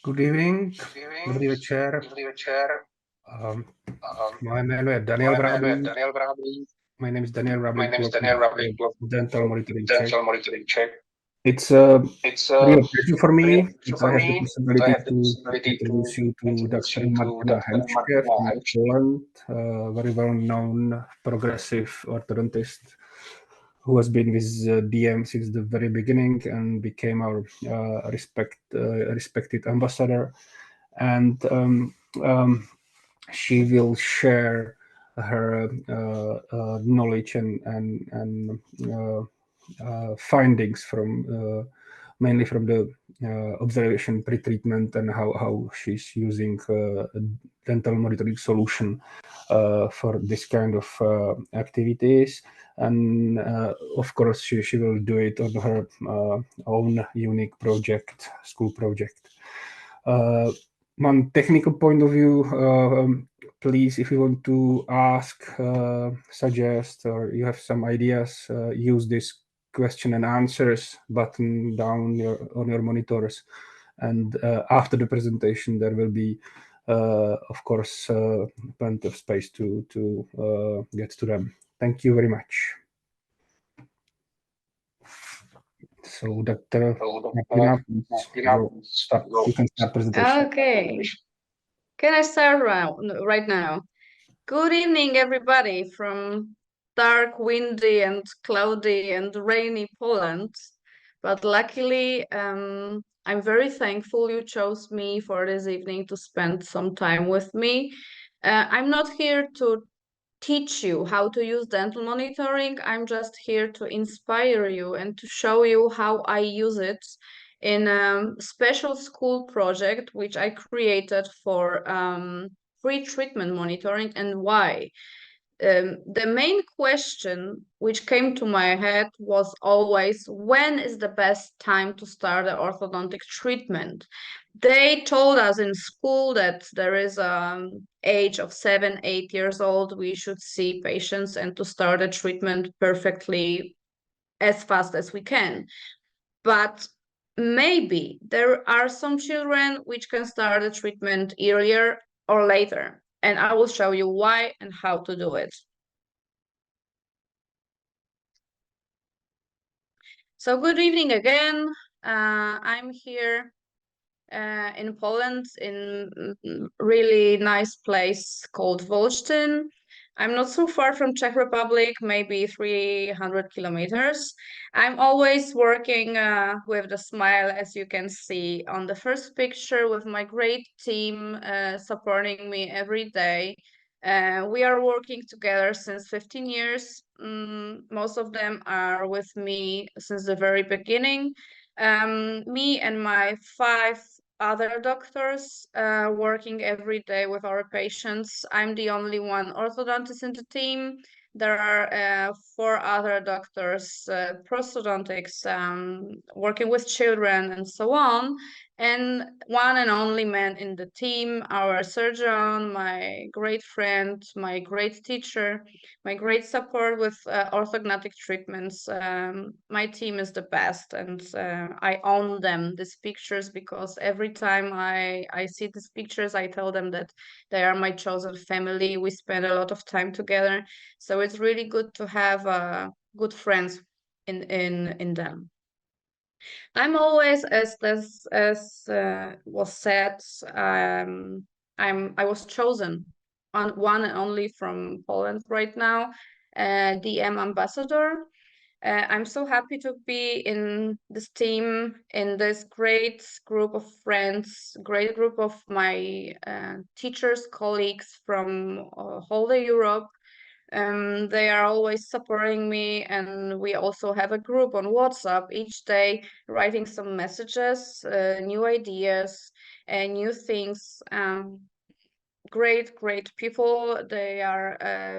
Good evening, Good evening, dobrý večer. dobrý večer. Moje jméno je Daniel Moje jméno je Vráblík. Daniel Vráblík. My name is Daniel My Vráblík, name is local Daniel Vráblík, dental monitoring Czech. dental monitoring Czech. It's a It's real a pleasure for me real pleasure that for I have the me that I possibility have the to possibility introduce to you to introduce Dr. you to Martyna Dr. Henschke Martyna from Henschke. Poland, a very well-known progressive orthodontist who has been with DM since the very beginning and became our respected ambassador. And she will share her knowledge and findings from mainly from the observation pre-treatment and how she's using dental monitoring solution for this kind of activities. And of course, she will do it on her own unique project, school project. One technical point of view, please, if you want to ask, suggest, or you have some ideas, use this question and answers button down on your monitors. And after the presentation, there will be, of course, plenty of space to get to them. Thank you very much. So, Dr. Martyna, you can start presentation. Okay. Can I start right now? Good evening, everybody from dark, windy, and cloudy and rainy Poland. But luckily, I'm very thankful you chose me for this evening to spend some time with me. I'm not here to teach you how to use dental monitoring. I'm just here to inspire you and to show you how I use it in a special school project which I created for free treatment monitoring. And why? The main question which came to my head was always, when is the best time to start the orthodontic treatment? They told us in school that there is an age of 7, 8 years old, we should see patients and to start the treatment perfectly as fast as we can. But maybe there are some children which can start the treatment earlier or later. And I will show you why and how to do it. So good evening again. I'm here in Poland in really nice place called Wolsztyn. I'm not so far from Czech Republic, maybe 300 kilometers. I'm always working with the smile, as you can see on the first picture, with my great team supporting me every day. We are working together since 15 years. Most of them are with me since the very beginning. Me and my 5 other doctors working every day with our patients. I'm the only one orthodontist in the team. There are 4 other doctors, prosthodontics, working with children and so on. And one and only man in the team, our surgeon, my great friend, my great teacher, my great support with orthodontic treatments. My team is the best, and I own them, these pictures, because every time I see these pictures, I tell them that they are my chosen family. We spend a lot of time together, so it's really good to have good friends in them. I'm always, as was said, I was chosen on one and only from Poland right now, DM ambassador. I'm so happy to be in this team, in this great group of friends, great group of my teachers, colleagues from whole Europe. They are always supporting me, and we also have a group on WhatsApp each day, writing some messages, new ideas, and new things. Great people. They are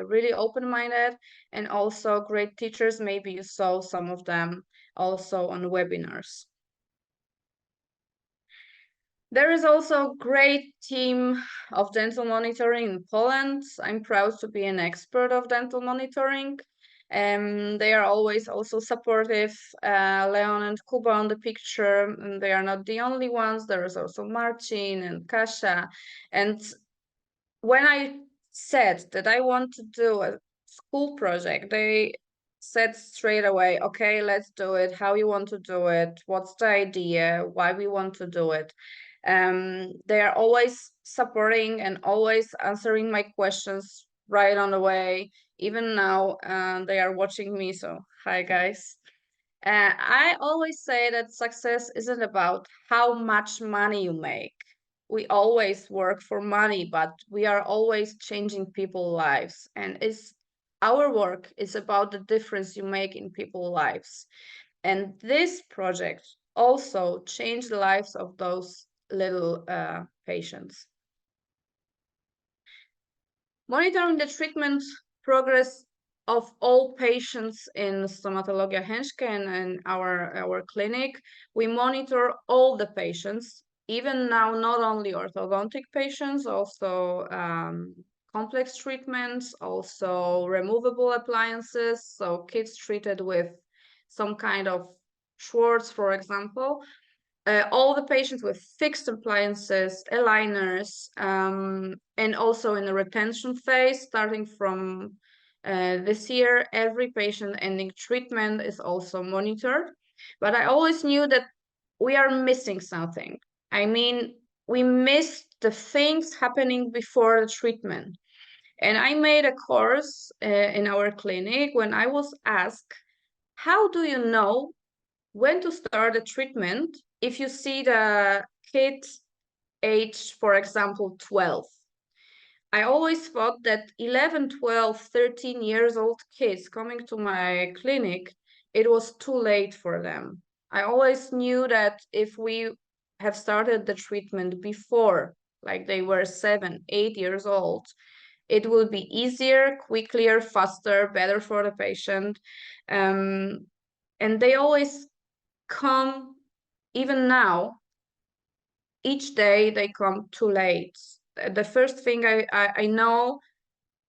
really open-minded, and also great teachers. Maybe you saw some of them also on webinars. There is also a great team of dental monitoring in Poland. I'm proud to be an expert of dental monitoring. They are always also supportive. Leon and Kuba on the picture, and they are not the only ones. There is also Marcin and Kasia. And when I said that I want to do a school project, they said straight away, okay, let's do it. How you want to do it? What's the idea? Why we want to do it? They are always supporting and always answering my questions right on the way. Even now, they are watching me. So hi, guys. I always say that success isn't about how much money you make. We always work for money, but we are always changing people's lives. And our work is about the difference you make in people's lives. And this project also changed the lives of those little patients. Monitoring the treatment progress of all patients in Stomatologia Henschke and in our clinic, we monitor all the patients, even now, not only orthodontic patients, also complex treatments, also removable appliances, so kids treated with some kind of Schwartz, for example, all the patients with fixed appliances, aligners, and also in the retention phase, starting from this year, every patient ending treatment is also monitored. But I always knew that we are missing something. I mean, we missed the things happening before the treatment. And I made a course in our clinic when I was asked, how do you know when to start a treatment if you see the kid age, for example, 12. I always thought that 11, 12, 13 years old kids coming to my clinic, it was too late for them. I always knew that if we have started the treatment before, like they were 7, 8 years old, it will be easier, quicker, faster, better for the patient. And they always come, even now, each day they come too late. The first thing I know,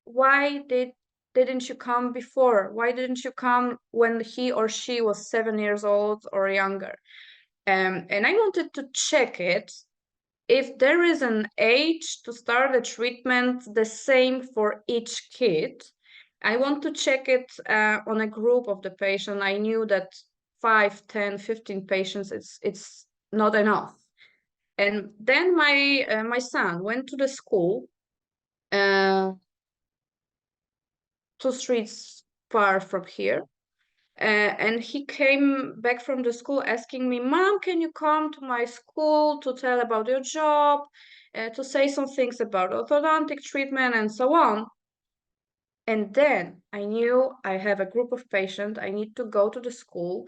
why didn't you come before? Why didn't you come when he or she was 7 years old or younger? And I wanted to check it if there is an age to start a treatment the same for each kid. I want to check it on a group of the patient. I knew that 5, 10, 15 patients, it's not enough. And then my son went to the school, 2 streets far from here, and he came back from the school asking me, Mom, can you come to my school to tell about your job, to say some things about orthodontic treatment and so on. And then I knew I have a group of patients. I need to go to the school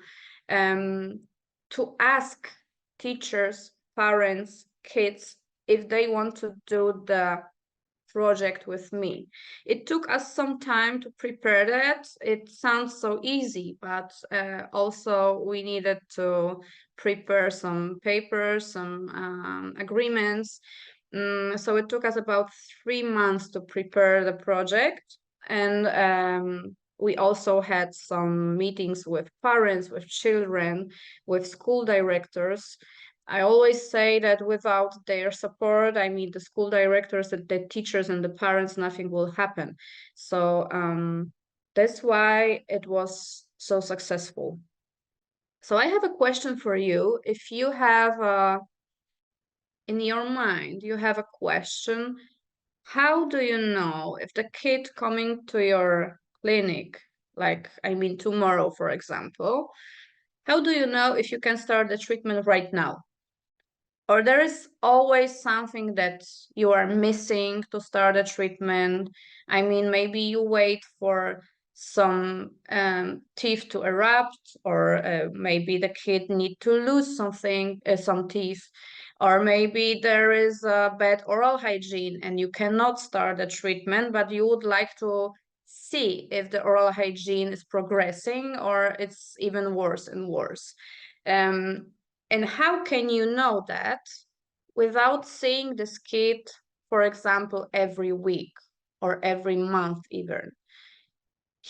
to ask teachers, parents, kids, if they want to do the project with me. It took us some time to prepare that. It sounds so easy, but also we needed to prepare some papers, some agreements. So it took us about 3 months to prepare the project. And we also had some meetings with parents, with children, with school directors. I always say that without their support, I mean the school directors, the teachers and the parents, nothing will happen. So that's why it was so successful. So I have a question for you. If you have in your mind, you have a question, how do you know if the kid coming to your clinic, like, I mean, tomorrow, for example, how do you know if you can start the treatment right now? Or there is always something that you are missing to start a treatment. I mean, maybe you wait for some teeth to erupt, or maybe the kid need to lose something, some teeth, or maybe there is a bad oral hygiene and you cannot start a treatment, but you would like to see if the oral hygiene is progressing or it's even worse and worse. And how can you know that without seeing this kid, for example, every week or every month even?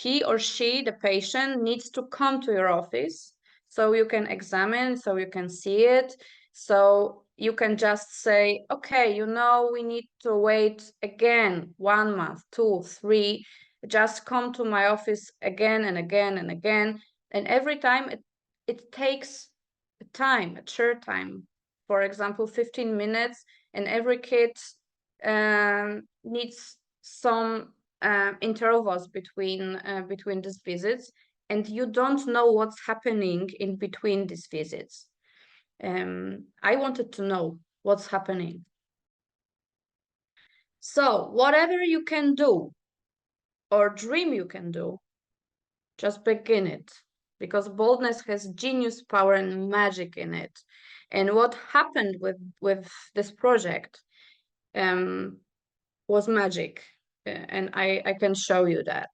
he or she, the patient, needs to come to your office so you can examine, so you can see it. So you can just say, okay, you know, we need to wait again 1 month, 2, 3. Just come to my office again and again and again. And every time it takes time, a short time. For example, 15 minutes, and every kid needs some intervals between these visits, and you don't know what's happening in between these visits. I wanted to know what's happening. So whatever you can do or dream you can do, just begin it, because boldness has genius, power, and magic in it. And what happened with this project was magic, and I can show you that.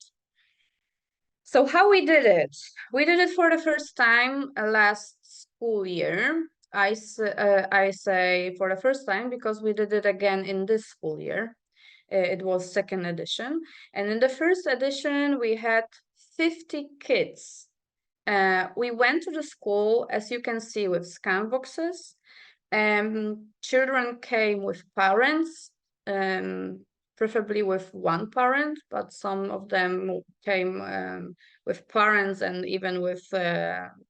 So how we did it? We did it for the first time last school year. I say for the first time because we did it again in this school year. It was second edition. And in the first edition, we had 50 kids. We went to the school, as you can see, with scan boxes. Children came with parents, preferably with one parent, but some of them came with parents and even with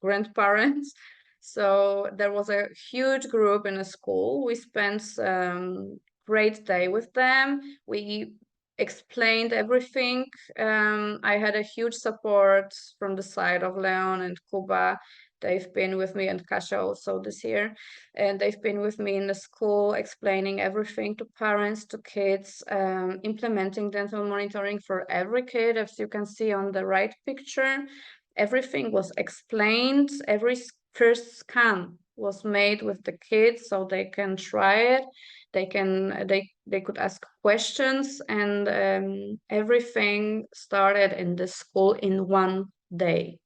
grandparents. So there was a huge group in a school. We spent great day with them. We explained everything. I had a huge support from the side of Leon and Kuba. They've been with me, and Kasia also this year, and they've been with me in the school, explaining everything to parents, to kids, implementing dental monitoring for every kid, as you can see on the right picture. Everything was explained. Every first scan was made with the kids so they can try it. They could ask questions, and everything started in the school in 1 day.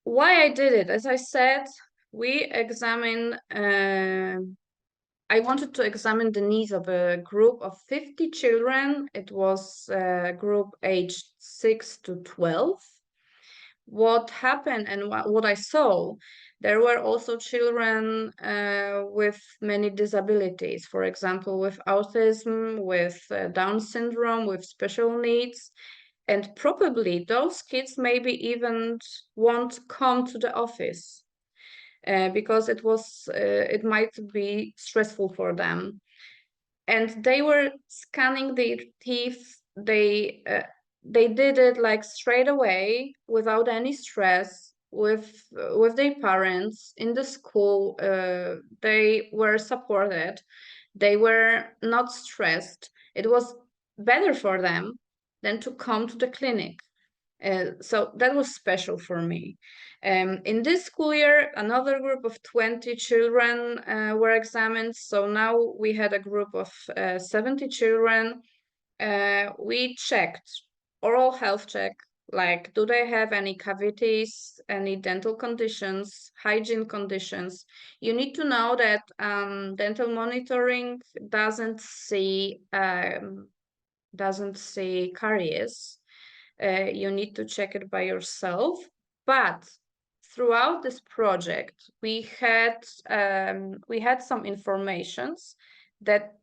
Why I did it? As I said, we examine. I wanted to examine the needs of a group of 50 children. It was a group aged 6 to 12. What happened and what I saw, there were also children with many disabilities, for example, with autism, with Down syndrome, with special needs. And probably those kids maybe even won't come to the office because it might be stressful for them. And they were scanning their teeth. They did it like straight away without any stress with their parents in the school. They were supported. They were not stressed. It was better for them than to come to the clinic. So that was special for me. In this school year, another group of 20 children were examined. So now we had a group of 70 children. We checked oral health check, like do they have any cavities, any dental conditions, hygiene conditions. You need to know that dental monitoring doesn't see caries. You need to check it by yourself. But throughout this project, we had some informations that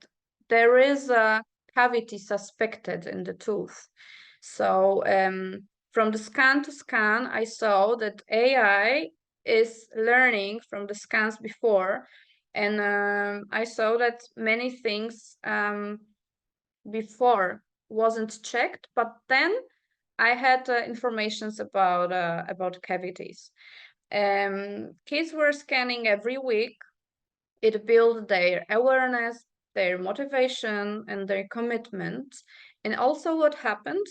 there is a cavity suspected in the tooth. So from the scan to scan, I saw that AI is learning from the scans before, and I saw that many things before wasn't checked, but then I had informations about cavities. Kids were scanning every week. It built their awareness, their motivation, and their commitment. And also what happened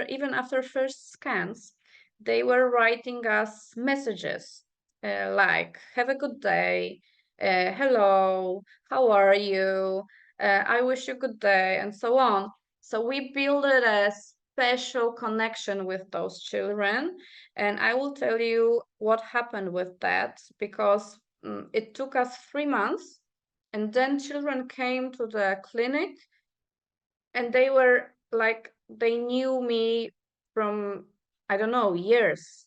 even after first scans, they were writing us messages like, have a good day, hello, how are you, I wish you a good day, and so on. So we built a special connection with those children. And I will tell you what happened with that, because it took us 3 months, and then children came to the clinic and they were like they knew me from, I don't know, years.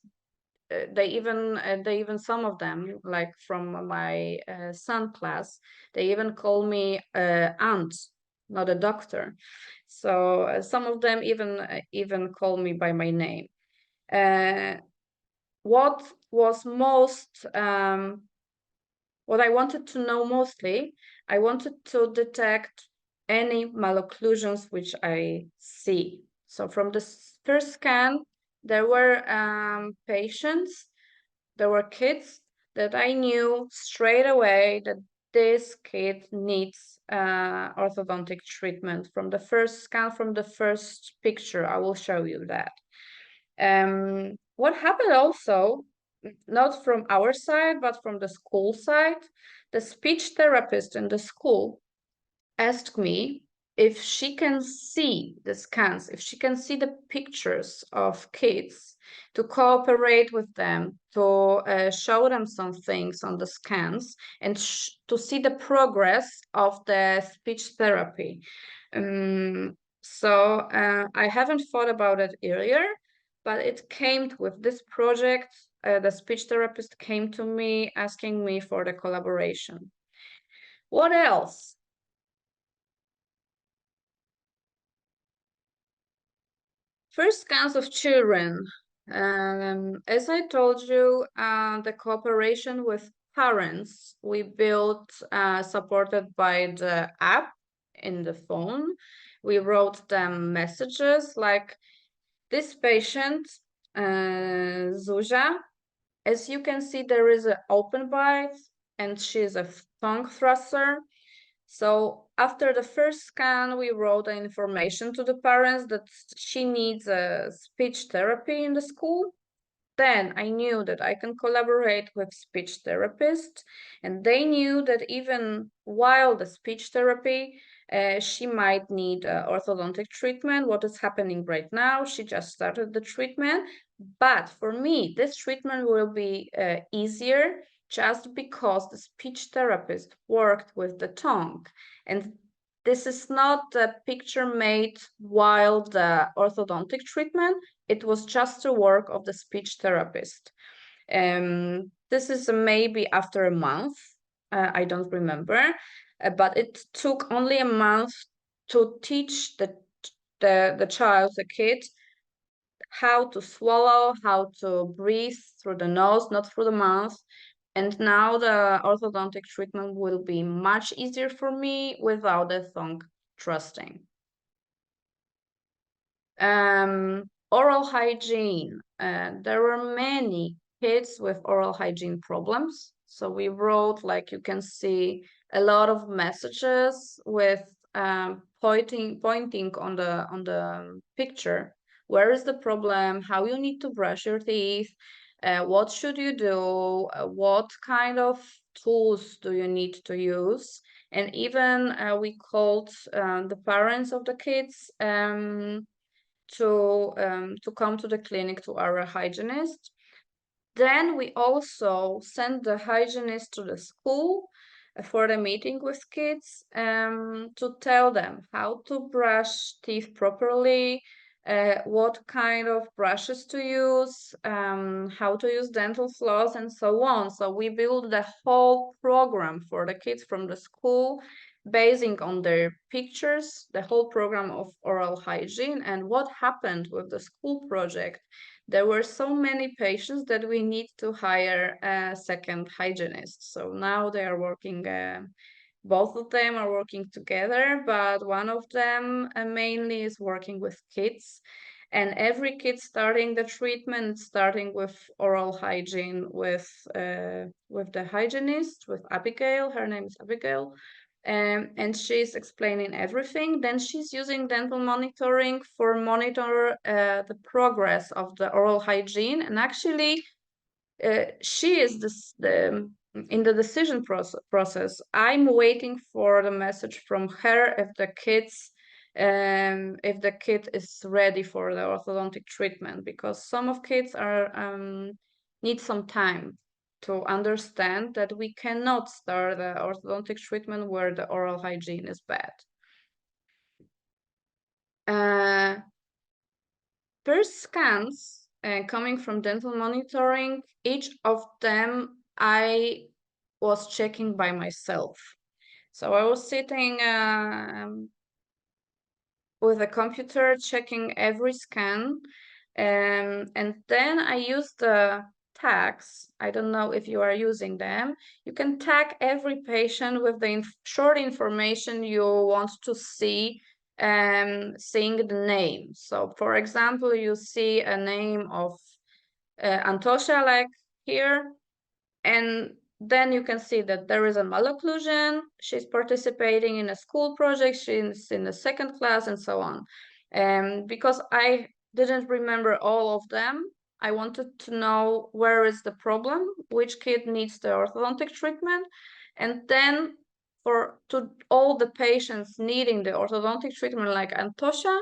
They even some of them, like from my son class, they even call me aunt, not a doctor. So some of them even call me by my name. What was most what I wanted to know mostly, I wanted to detect any malocclusions which I see. So from the first scan, there were patients, there were kids that I knew straight away that this kid needs orthodontic treatment. From the first scan, from the first picture, I will show you that. What happened also, not from our side, but from the school side, the speech therapist in the school asked me if she can see the scans, if she can see the pictures of kids, to cooperate with them, to show them some things on the scans, and to see the progress of the speech therapy. So I haven't thought about it earlier, but it came with this project. The speech therapist came to me asking me for the collaboration. What else? First scans of children. As I told you, the cooperation with parents we built, supported by the app in the phone. We wrote them messages like, this patient, Zuzia, as you can see, there is an open bite and she is a tongue thruster. So after the first scan, we wrote information to the parents that she needs a speech therapy in the school. Then I knew that I can collaborate with speech therapists, and they knew that even while the speech therapy, she might need orthodontic treatment. What is happening right now? She just started the treatment, but for me, this treatment will be easier just because the speech therapist worked with the tongue. And this is not a picture made while the orthodontic treatment, it was just the work of the speech therapist. This is maybe after a month, I don't remember, but it took only a month to teach the child, the kid, how to swallow, how to breathe through the nose, not through the mouth. And now the orthodontic treatment will be much easier for me without the tongue thrusting. Oral hygiene. There were many kids with oral hygiene problems. So we wrote, like you can see, a lot of messages with pointing on the picture. Where is the problem? How you need to brush your teeth? What should you do? What kind of tools do you need to use? And even we called the parents of the kids to come to the clinic to our hygienist. Then we also send the hygienist to the school for the meeting with kids to tell them how to brush teeth properly, what kind of brushes to use, how to use dental floss, and so on. So we build the whole program for the kids from the school, basing on their pictures, the whole program of oral hygiene. And what happened with the school project, there were so many patients that we need to hire a second hygienist. So now they are working, both of them are working together, but one of them mainly is working with kids. And every kid starting the treatment, starting with oral hygiene with the hygienist, with Abigail. Her name is Abigail. And she's explaining everything. Then she's using dental monitoring for monitor the progress of the oral hygiene. And actually, she is in the decision process. I'm waiting for the message from her if the kid is ready for the orthodontic treatment, because some of kids are need some time to understand that we cannot start the orthodontic treatment where the oral hygiene is bad. First scans coming from dental monitoring, each of them I was checking by myself. So I was sitting with a computer checking every scan, and then I used the tags. I don't know if you are using them. You can tag every patient with the short information you want to see, seeing the name. So for example, you see a name of Antosha like here, and then you can see that there is a malocclusion, she's participating in a school project, she's in the second class, and so on. Because I didn't remember all of them, I wanted to know where is the problem, which kid needs the orthodontic treatment, and then to all the patients needing the orthodontic treatment like Antosha,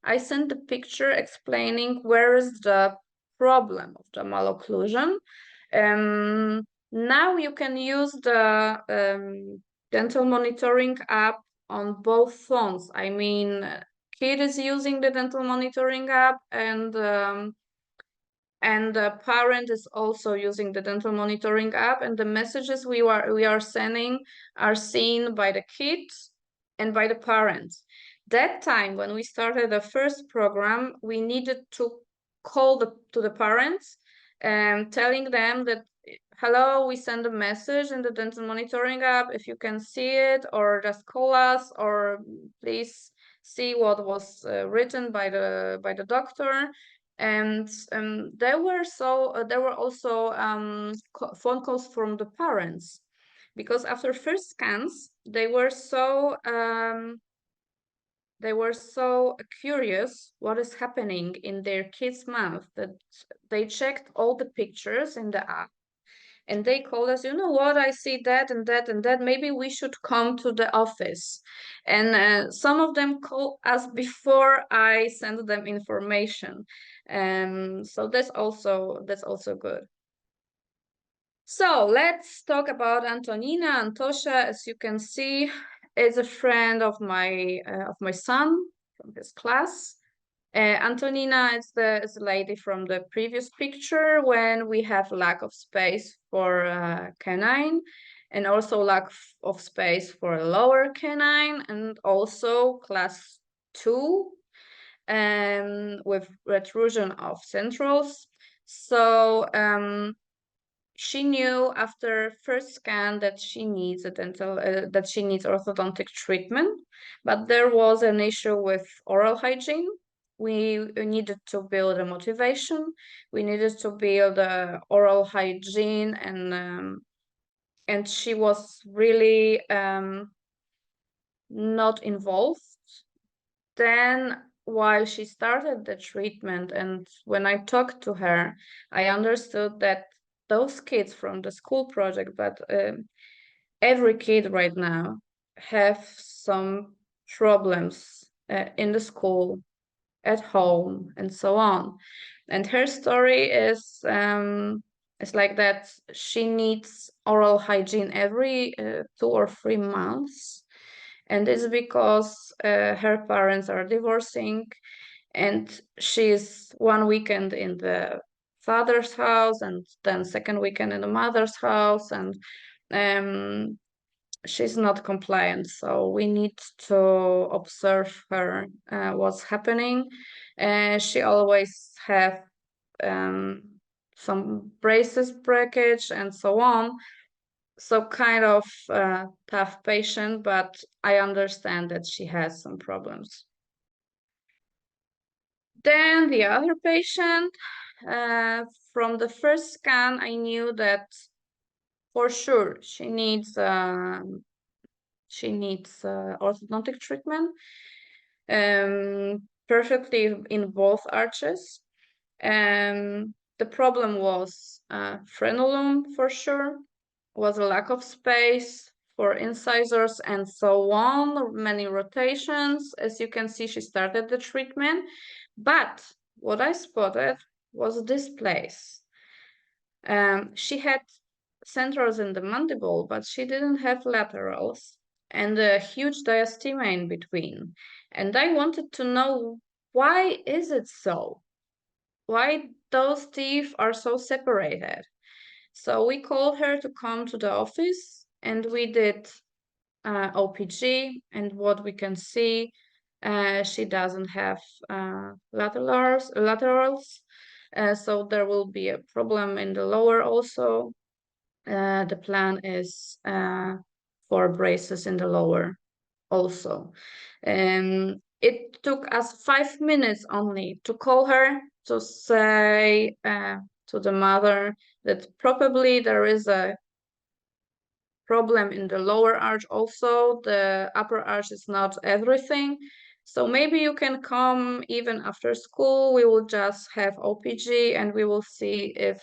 I sent a picture explaining where is the problem of the malocclusion. Now you can use the dental monitoring app on both phones. I mean, Kyd is using the dental monitoring app, and the parent is also using the dental monitoring app, and the messages we are sending are seen by the kids and by the parents. That time when we started the first program, we needed to call to the parents and telling them that, hello, we send a message in the dental monitoring app, if you can see it, or just call us, or please see what was written by the doctor. And there were also phone calls from the parents, because after first scans they were so curious what is happening in their kid's mouth that they checked all the pictures in the app, and they called us, you know what, I see that and that and that, maybe we should come to the office. And some of them called us before I sent them information. So that's also good. So let's talk about Antonina. Antosha, as you can see, is a friend of my son from his class. Antonina is the lady from the previous picture when we have lack of space for canine, and also lack of space for a lower canine, and also class 2 with retrusion of centrals. So she knew after first scan that she needs orthodontic treatment, but there was an issue with oral hygiene. We needed to build a motivation. We needed to build oral hygiene, and she was really not involved. Then while she started the treatment, and when I talked to her, I understood that those kids from the school project, but every kid right now have some problems in the school, at home, and so on. And her story is like that. She needs oral hygiene every 2 or 3 months, and it's because her parents are divorcing, and she's one weekend in the father's house and then second weekend in the mother's house, and she's not compliant, so we need to observe her what's happening. She always have some braces breakage and so on, so kind of tough patient, but I understand that she has some problems. Then the other patient, from the first scan, I knew that for sure she needs orthodontic treatment, perfectly in both arches. The problem was frenulum for sure, was a lack of space for incisors and so on, many rotations. As you can see, she started the treatment, but what I spotted was this place. She had centrals in the mandible, but she didn't have laterals, and a huge diastema in between. And I wanted to know, why is it so? Why those teeth are so separated? So we called her to come to the office, and we did OPG, and what we can see, she doesn't have laterals, so there will be a problem in the lower also. The plan is for braces in the lower also. It took us 5 minutes only to call her to say to the mother that probably there is a problem in the lower arch also. The upper arch is not everything. So maybe you can come even after school. We will just have OPG, and we will see if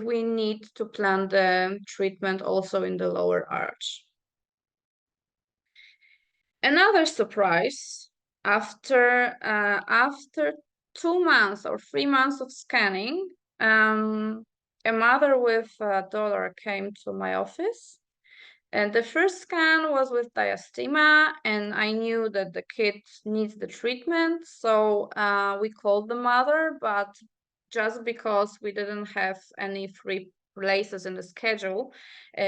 we need to plan the treatment also in the lower arch. Another surprise, after 2 months or 3 months of scanning, a mother with a daughter came to my office. And the first scan was with diastema, and I knew that the kid needs the treatment. So we called the mother, but just because we didn't have any free places in the schedule,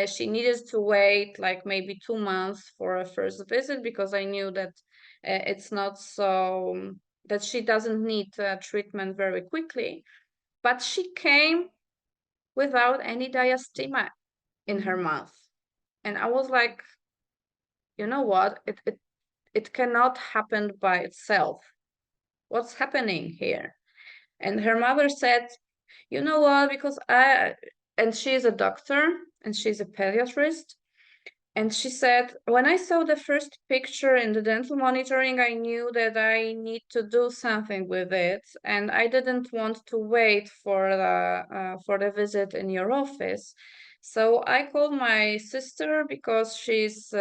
she needed to wait like maybe 2 months for a first visit, because I knew that it's not so, that she doesn't need treatment very quickly. But she came without any diastema in her mouth. And I was like, you know what? It cannot happen by itself. What's happening here? And her mother said, you know what? Because and she's a doctor and she's a pediatrist. And she said, when I saw the first picture in the dental monitoring, I knew that I need to do something with it. And I didn't want to wait for the visit in your office. So I called my sister, because she's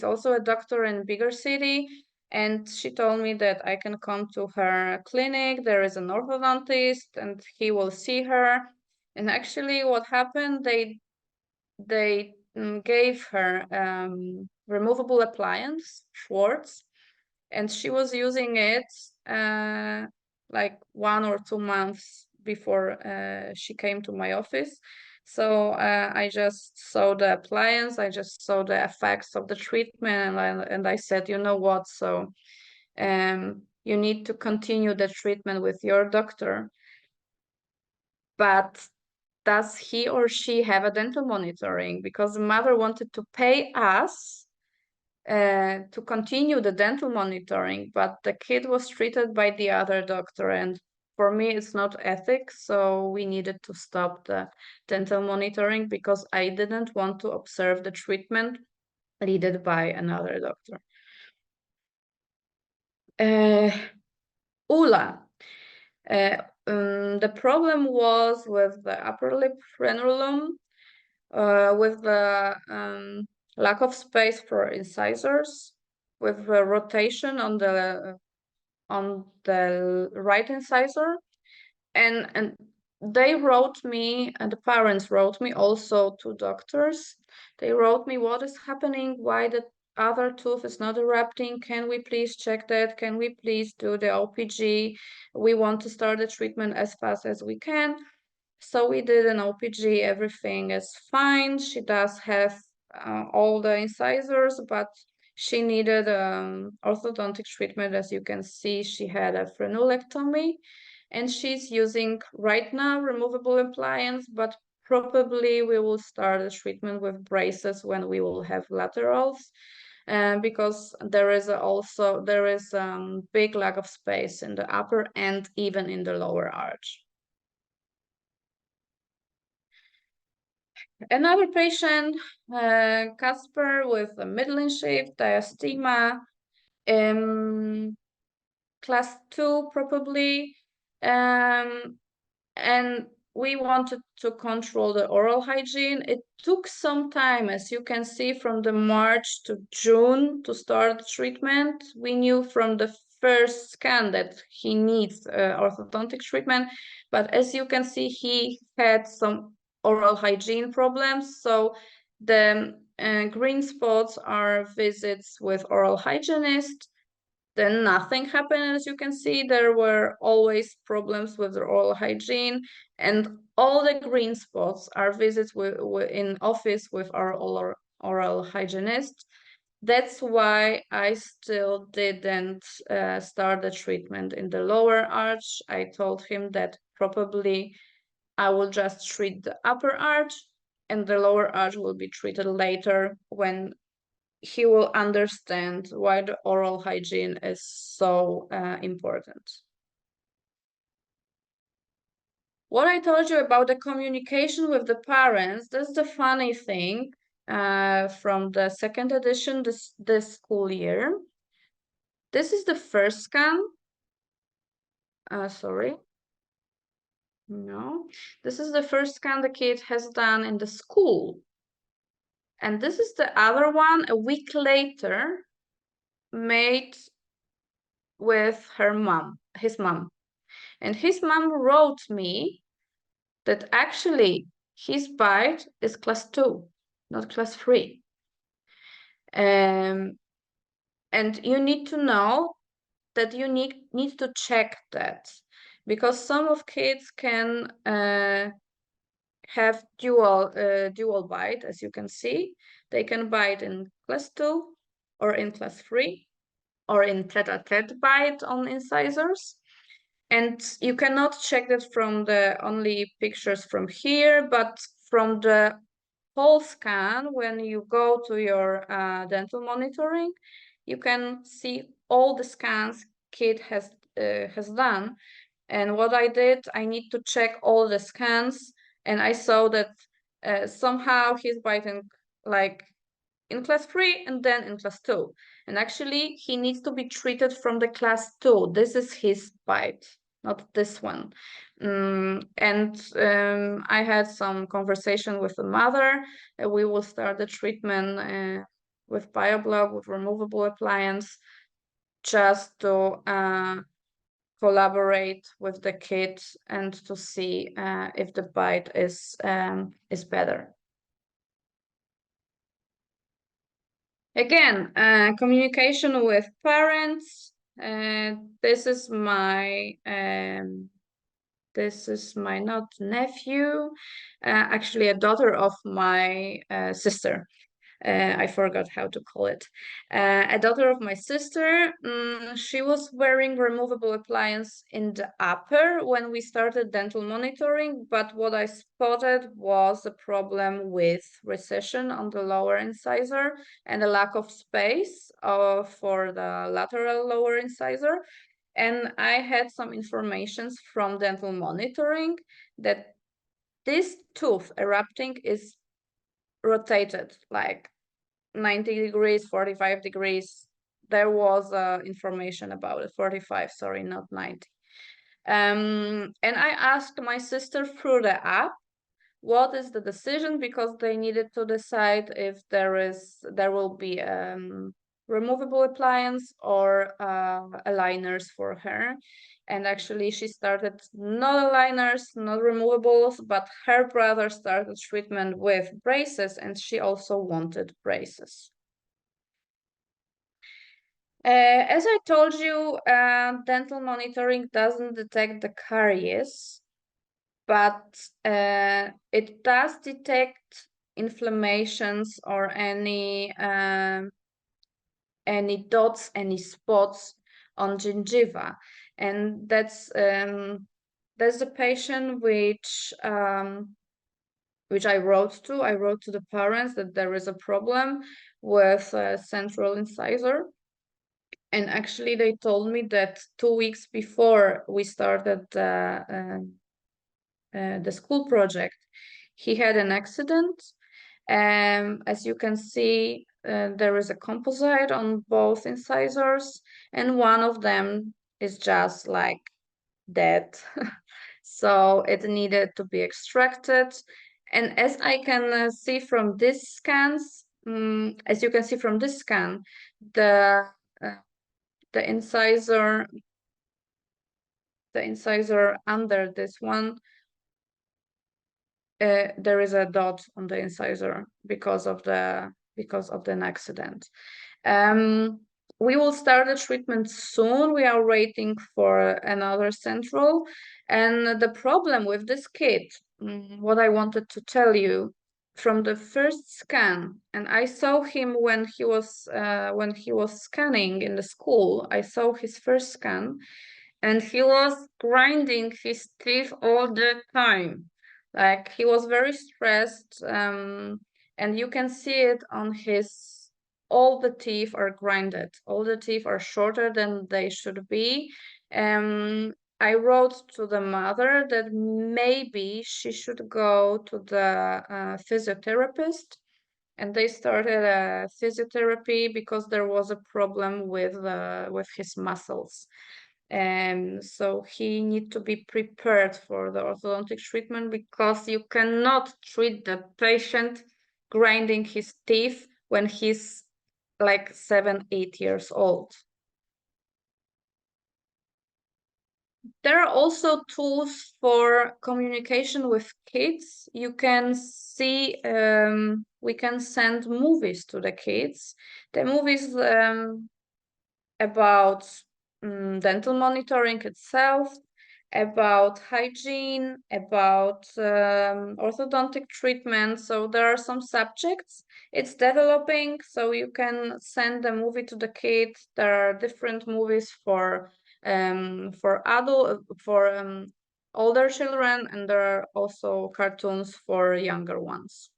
also a doctor in a bigger city. And she told me that I can come to her clinic. There is an orthodontist and he will see her. And actually what happened, they gave her removable appliance, Schwartz, and she was using it like 1 or 2 months before she came to my office. So I just saw the appliance, I just saw the effects of the treatment, and I said, you know what, so you need to continue the treatment with your doctor, but does he or she have a dental monitoring? Because the mother wanted to pay us to continue the dental monitoring, but the kid was treated by the other doctor, and for me it's not ethics, so we needed to stop the dental monitoring because I didn't want to observe the treatment led by another doctor. Ula. The problem was with the upper lip frenulum, with the lack of space for incisors, with the rotation on the right incisor, and they wrote me, and the parents wrote me, also 2 doctors. They wrote me, what is happening? Why the other tooth is not erupting? Can we please check that? Can we please do the OPG? We want to start the treatment as fast as we can. So we did an OPG, everything is fine. She does have all the incisors, but she needed orthodontic treatment. As you can see, she had a frenulectomy, and she's using right now removable appliance, but probably we will start the treatment with braces when we will have laterals, because there is big lack of space in the upper and even in the lower arch. Another patient, Casper, with a middling shift, diastema, class 2 probably, and we wanted to control the oral hygiene. It took some time, as you can see, from the March to June to start the treatment. We knew from the first scan that he needs orthodontic treatment, but as you can see, he had some oral hygiene problems. So the green spots are visits with oral hygienist. Then nothing happened, as you can see. There were always problems with the oral hygiene, and all the green spots are visits in office with our oral hygienist. That's why I still didn't start the treatment in the lower arch. I told him that probably I will just treat the upper arch, and the lower arch will be treated later when he will understand why the oral hygiene is so important. What I told you about the communication with the parents, that's the funny thing from the second edition this school year. This is the first scan. Sorry. No, this is the first scan the kid has done in the school. And this is the other one a week later made with his mom. And his mom wrote me that actually his bite is class 2, not class 3. And you need to know that you need to check that, because some of kids can have dual bite, as you can see. They can bite in class 2 or in class 3 or in tete-a-tete bite on incisors. And you cannot check that from the only pictures from here, but from the whole scan. When you go to your dental monitoring, you can see all the scans kid has done. And what I did, I need to check all the scans, and I saw that somehow he's biting like in class 3 and then in class 2. And actually he needs to be treated from the class 2. This is his bite, not this one. I had some conversation with the mother. We will start the treatment with BioBlock, with removable appliance, just to collaborate with the kid and to see if the bite is better. Again, communication with parents. This is my not nephew, actually a daughter of my sister. I forgot how to call it. A daughter of my sister. She was wearing removable appliance in the upper when we started dental monitoring, but what I spotted was a problem with recession on the lower incisor and a lack of space for the lateral lower incisor. And I had some information from dental monitoring that this tooth erupting is rotated like 90 degrees, 45 degrees. There was information about it, 45, sorry, not 90. And I asked my sister through the app, what is the decision, because they needed to decide if there will be removable appliance or aligners for her. And actually she started not aligners, not removables, but her brother started treatment with braces, and she also wanted braces. As I told you, dental monitoring doesn't detect the caries, but it does detect inflammations or any dots, any spots on gingiva. And that's the patient which I wrote to. I wrote to the parents that there is a problem with central incisor. And actually they told me that 2 weeks before we started the school project, he had an accident. As you can see, there is a composite on both incisors, and one of them is just like dead. So it needed to be extracted. And as I can see from these scans, as you can see from this scan, the incisor under this one, there is a dot on the incisor because of the because of an accident. We will start the treatment soon. We are waiting for another central. And the problem with this kid, what I wanted to tell you, from the first scan, and I saw him when he was scanning in the school. I saw his first scan, and he was grinding his teeth all the time. Like, he was very stressed, and you can see it on his, all the teeth are grinded. All the teeth are shorter than they should be. I wrote to the mother that maybe she should go to the physiotherapist, and they started a physiotherapy because there was a problem with his muscles. And so he need to be prepared for the orthodontic treatment, because you cannot treat the patient grinding his teeth when he's like 7-8 years old. There are also tools for communication with kids. You can see, we can send movies to the kids. The movies about dental monitoring itself, about hygiene, about orthodontic treatment. So there are some subjects. It's developing, so you can send a movie to the kids. There are different movies for older children, and there are also cartoons for younger ones.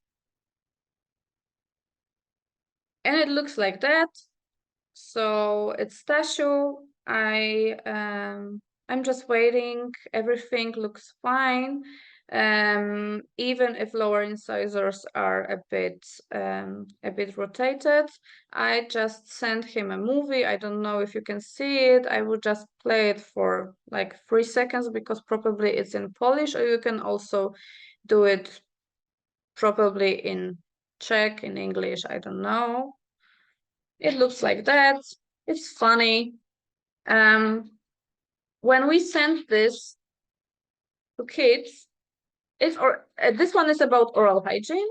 And it looks like that. So it's Stasio. I'm just waiting. Everything looks fine. Even if lower incisors are a bit rotated. I just sent him a movie. I don't know if you can see it. I will just play it for like 3 seconds, because probably it's in Polish, or you can also do it probably in Czech, in English, I don't know. It looks like that. It's funny. When we send this to kids, this one is about oral hygiene.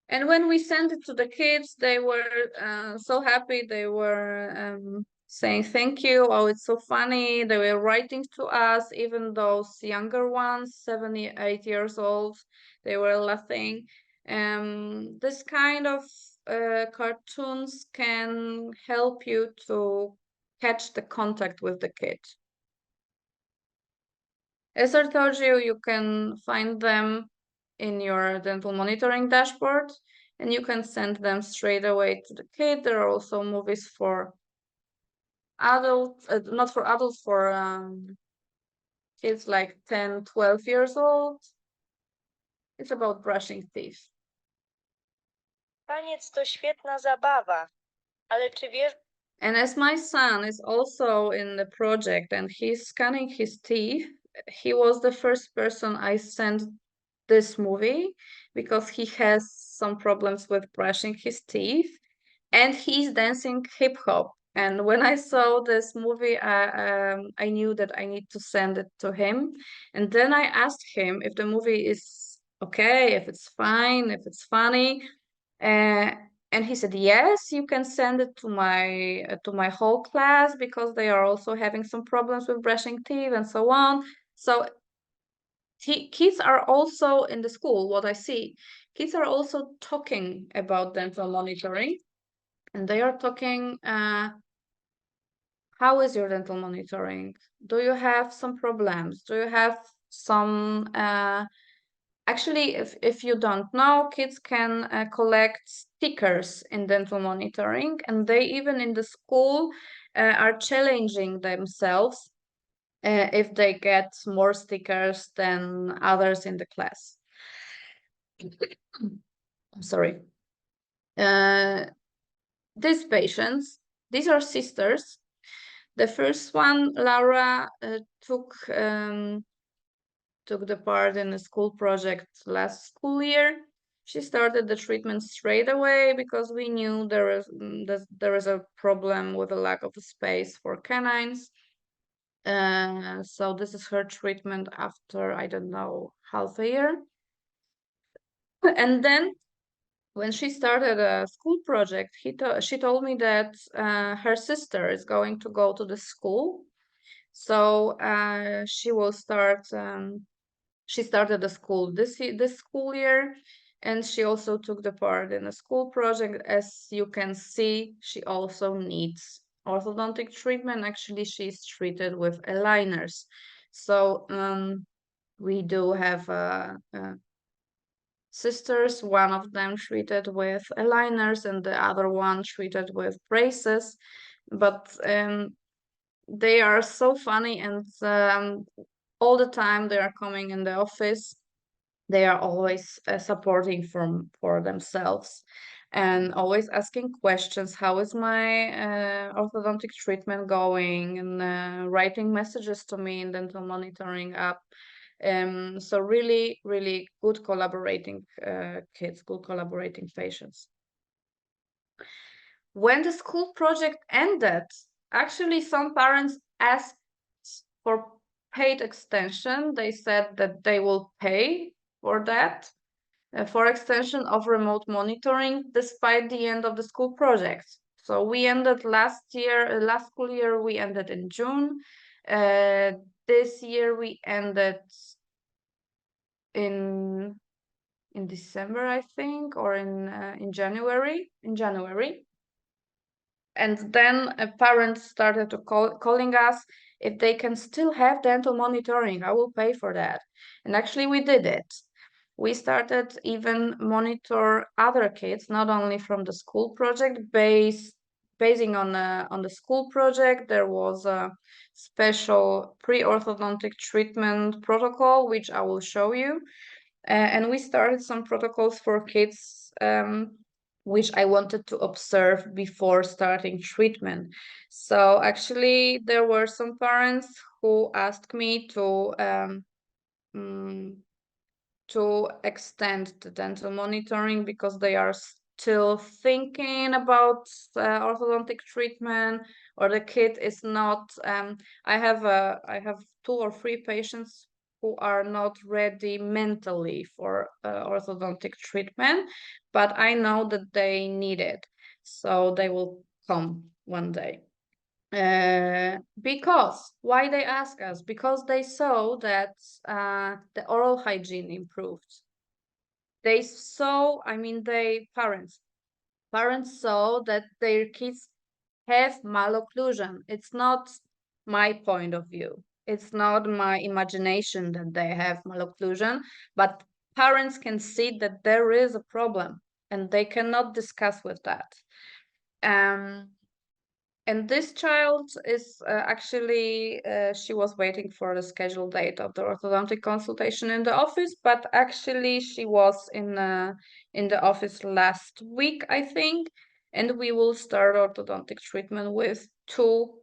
And when we sent it to the kids, they were so happy. They were saying thank you. Oh, it's so funny. They were writing to us, even those younger ones, 7, 8 years old. They were laughing. This kind of cartoons can help you to catch the contact with the kid. As I told you, you can find them in your dental monitoring dashboard, and you can send them straight away to the kid. There are also movies for adults, not for adults, for kids like 10, 12 years old. It's about brushing teeth. Taniec to świetna zabawa, ale czy wiesz... And as my son is also in the project and he's scanning his teeth, he was the first person I sent this movie, because he has some problems with brushing his teeth, and he's dancing hip hop. And when I saw this movie, I knew that I need to send it to him. And then I asked him if the movie is okay, if it's fine, if it's funny. And he said, yes, you can send it to my whole class, because they are also having some problems with brushing teeth and so on. So kids are also in the school, what I see, kids are also talking about dental monitoring, and they are talking, how is your dental monitoring? Do you have some problems? Do you have some, actually, if you don't know, kids can collect stickers in dental monitoring, and they even in the school are challenging themselves if they get more stickers than others in the class. I'm sorry. These patients, these are sisters. The first one, Laura, took the part in a school project last school year. She started the treatment straight away, because we knew there is a problem with a lack of space for canines. So this is her treatment after, I don't know, half a year. And then when she started a school project, she told me that her sister is going to go to the school. So she will start. She started the school this school year, and she also took the part in a school project. As you can see, she also needs orthodontic treatment. Actually, she's treated with aligners. So we do have sisters, one of them treated with aligners and the other one treated with braces. But they are so funny, and all the time they are coming in the office. They are always supporting for themselves and always asking questions. How is my orthodontic treatment going? And writing messages to me in dental monitoring app. So really, really good collaborating kids, good collaborating patients. When the school project ended, actually some parents asked for paid extension. They said that they will pay for that, for extension of remote monitoring despite the end of the school project. So we ended last school year, we ended in June. This year we ended in December, I think, or in January. And then parents started to calling us if they can still have dental monitoring. I will pay for that. And actually we did it. We started even monitor other kids, not only from the school project. Basing on the school project, there was a special pre-orthodontic treatment protocol, which I will show you. And we started some protocols for kids, which I wanted to observe before starting treatment. So actually, there were some parents who asked me to extend the dental monitoring because they are still thinking about orthodontic treatment, or the kid is not. I have 2 or 3 patients who are not ready mentally for orthodontic treatment, but I know that they need it, so they will come one day. Because why they ask us? Because they saw that the oral hygiene improved. They saw, parents saw that their kids have malocclusion. It's not my point of view. It's not my imagination that they have malocclusion, but parents can see that there is a problem and they cannot discuss with that. And this child is actually, she was waiting for the scheduled date of the orthodontic consultation in the office, but actually she was in the office last week, I think, and we will start orthodontic treatment with 2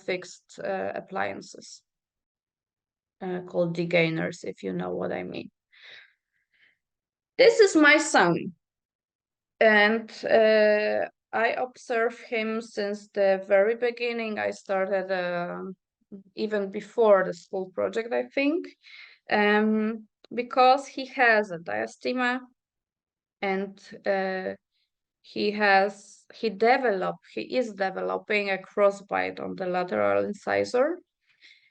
fixed appliances called degainers, if you know what I mean. This is my son, and I observe him since the very beginning. I started even before the school project, I think, because he has a diastema, and he is developing a crossbite on the lateral incisor.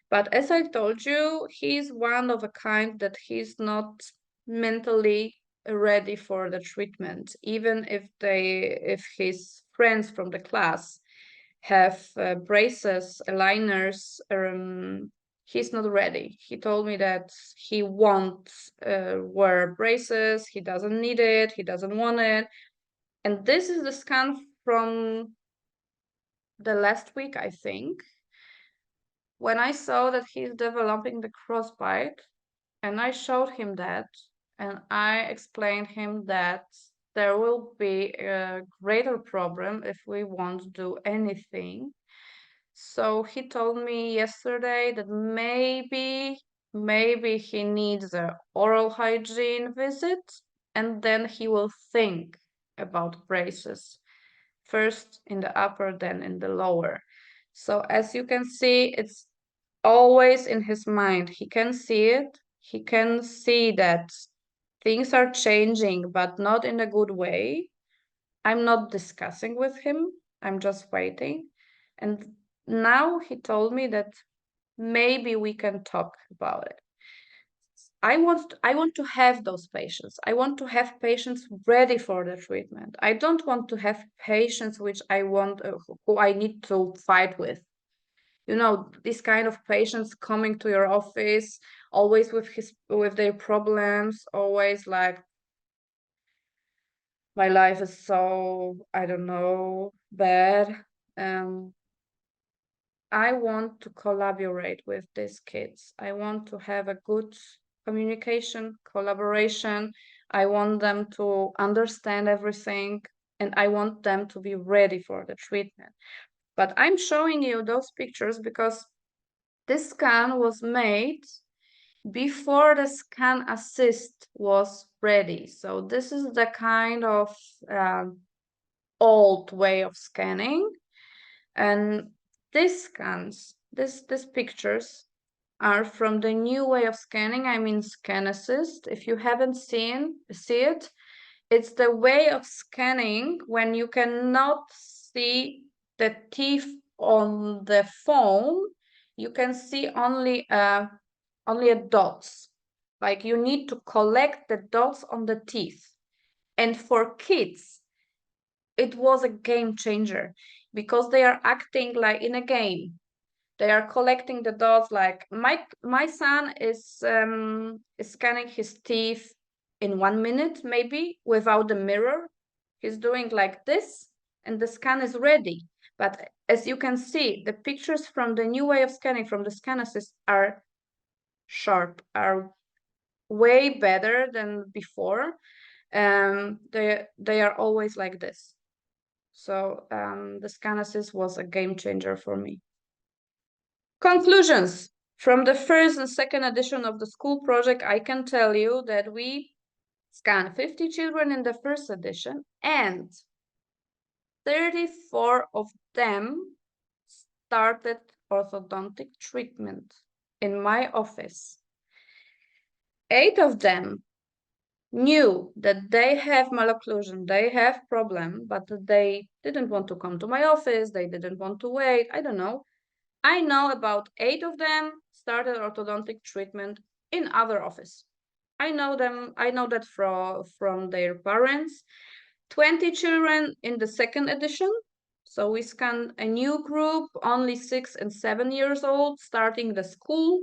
But as I told you, he's one of a kind that he's not mentally ready for the treatment. Even if his friends from the class have braces, aligners, he's not ready. He told me that he won't wear braces, he doesn't need it, he doesn't want it. And this is the scan from the last week, I think, when I saw that he's developing the crossbite, and I showed him that, and I explained him that there will be a greater problem if we won't do anything. So he told me yesterday that maybe he needs an oral hygiene visit, and then he will think about braces, first in the upper, then in the lower. So as you can see, it's always in his mind. He can see it. He can see that things are changing, but not in a good way. I'm not discussing with him. I'm just waiting. And now he told me that maybe we can talk about it. I want to have those patients. I want to have patients ready for the treatment. I don't want to have patients which I want who I need to fight with. You know, these kind of patients coming to your office always with their problems, always like, my life is so, I don't know, bad. I want to collaborate with these kids. I want to have a good communication, collaboration. I want them to understand everything, and I want them to be ready for the treatment. But I'm showing you those pictures because this scan was made before the scan assist was ready. So this is the kind of old way of scanning, and these scans, these pictures are from the new way of scanning. I mean, Scan Assist. If you haven't see it, it's the way of scanning when you cannot see the teeth on the phone. You can see only a dots. Like, you need to collect the dots on the teeth. And for kids, it was a game changer because they are acting like in a game. They are collecting the dots. Like, my son is scanning his teeth in 1 minute, maybe, without the mirror. He's doing like this, and the scan is ready. But as you can see, the pictures from the new way of scanning, from the Scan Assist, are sharp, are way better than before. They are always like this. So the Scan Assist was a game changer for me. Conclusions. From the first and second edition of the school project, I can tell you that we scanned 50 children in the first edition, and 34 of them started orthodontic treatment in my office. 8 of them knew that they have malocclusion, they have problem, but they didn't want to come to my office, they didn't want to wait, I don't know. I know about 8 of them started orthodontic treatment in other office. I know that from their parents. 20 children in the second edition. So we scanned a new group, only 6 and 7 years old, starting the school.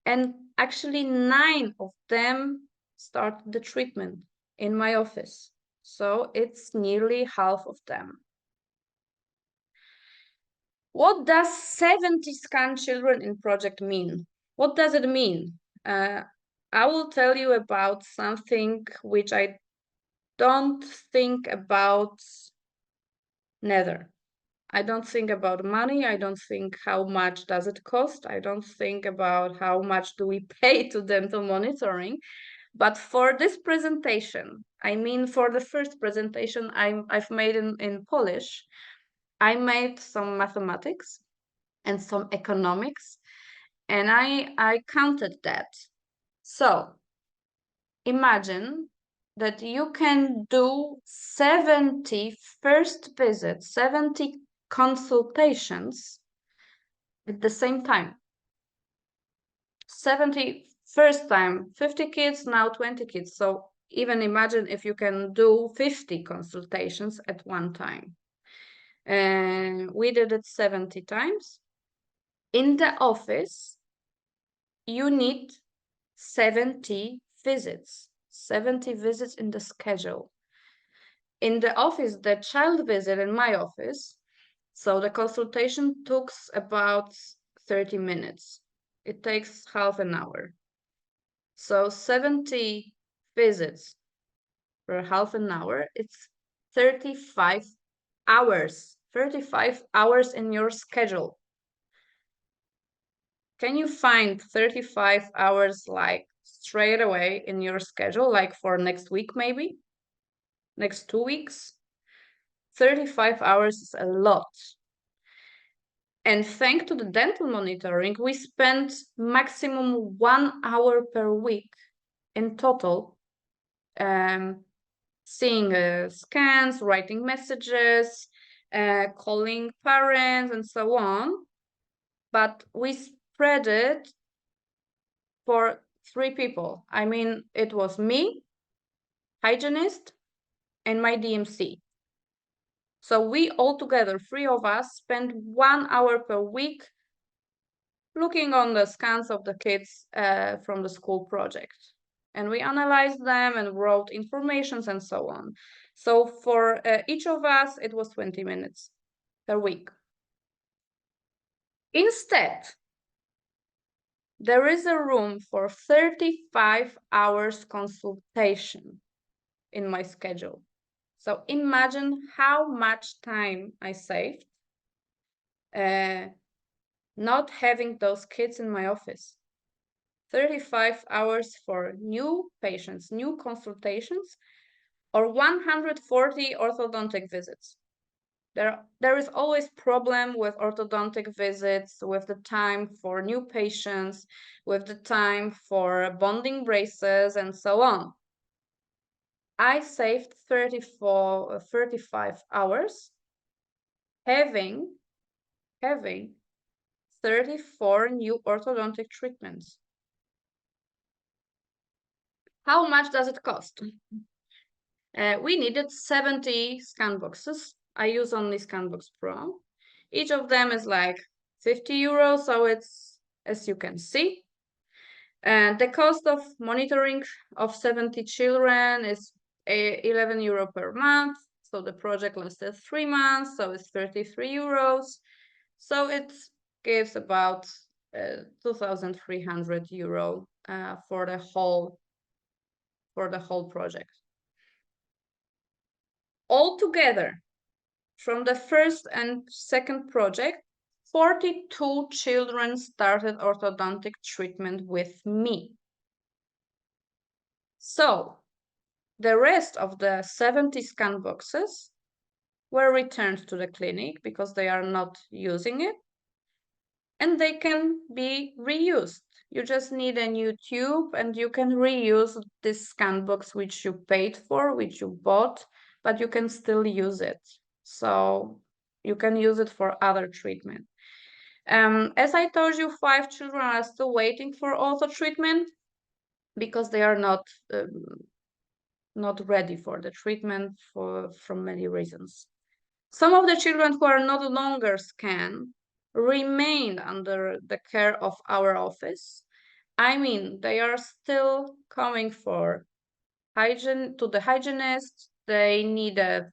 And actually 9 of them started the treatment in my office. So it's nearly half of them. What does 70 scanned children in project mean? What does it mean? I will tell you about something which I don't think about neither. I don't think about money. I don't think how much does it cost. I don't think about how much do we pay to dental monitoring. But for this presentation, I mean, for the first presentation I've made in Polish, I made some mathematics and some economics, and I counted that. So imagine that you can do 70 first visits, 70 consultations at the same time. 70 first time, 50 kids, now 20 kids. So even imagine if you can do 50 consultations at one time. And we did it 70 times. In the office, you need 70 visits, 70 visits in the schedule. In the office, the child visit in my office, so the consultation took about 30 minutes. It takes half an hour. So 70 visits for half an hour, it's 35 hours. 35 hours in your schedule. Can you find 35 hours like straight away in your schedule, like for next week, maybe next 2 weeks? 35 hours is a lot. And thanks to the dental monitoring, we spent maximum 1 hour per week in total seeing scans, writing messages, calling parents, and so on. But we spread it for 3 people. I mean, it was me, hygienist, and my DMC. So we all together, 3 of us, spend 1 hour per week looking on the scans of the kids from the school project. And we analyzed them and wrote informations and so on. So for each of us, it was 20 minutes per week. Instead, there is a room for 35 hours consultation in my schedule. So imagine how much time I saved not having those kids in my office. 35 hours for new patients, new consultations, or 140 orthodontic visits. There is always problem with orthodontic visits, with the time for new patients, with the time for bonding braces, and so on. I saved 35 hours having 34 new orthodontic treatments. How much does it cost? We needed 70 scan boxes. I use only ScanBox Pro. Each of them is like 50 euros, so it's, as you can see. And the cost of monitoring of 70 children is 11 euro per month. So the project lasted 3 months, so it's 33 euros. So it gives about 2,300 euro for the whole project. Altogether, from the first and second project, 42 children started orthodontic treatment with me. So the rest of the 70 scan boxes were returned to the clinic because they are not using it, and they can be reused. You just need a new tube and you can reuse this scan box which you paid for, which you bought, but you can still use it. So you can use it for other treatment. As I told you, 5 children are still waiting for ortho treatment because they are not ready for the treatment from many reasons. Some of the children who are no longer scanned remain under the care of our office. I mean, they are still coming for hygiene to the hygienist. They needed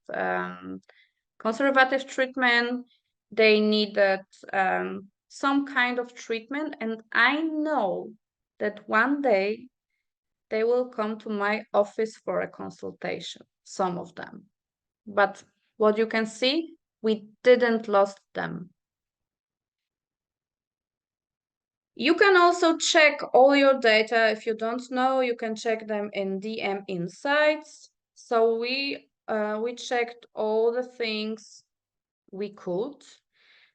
conservative treatment. They needed some kind of treatment, and I know that one day they will come to my office for a consultation, some of them. But what you can see, we didn't lose them. You can also check all your data. If you don't know, you can check them in DM Insights. So we checked all the things we could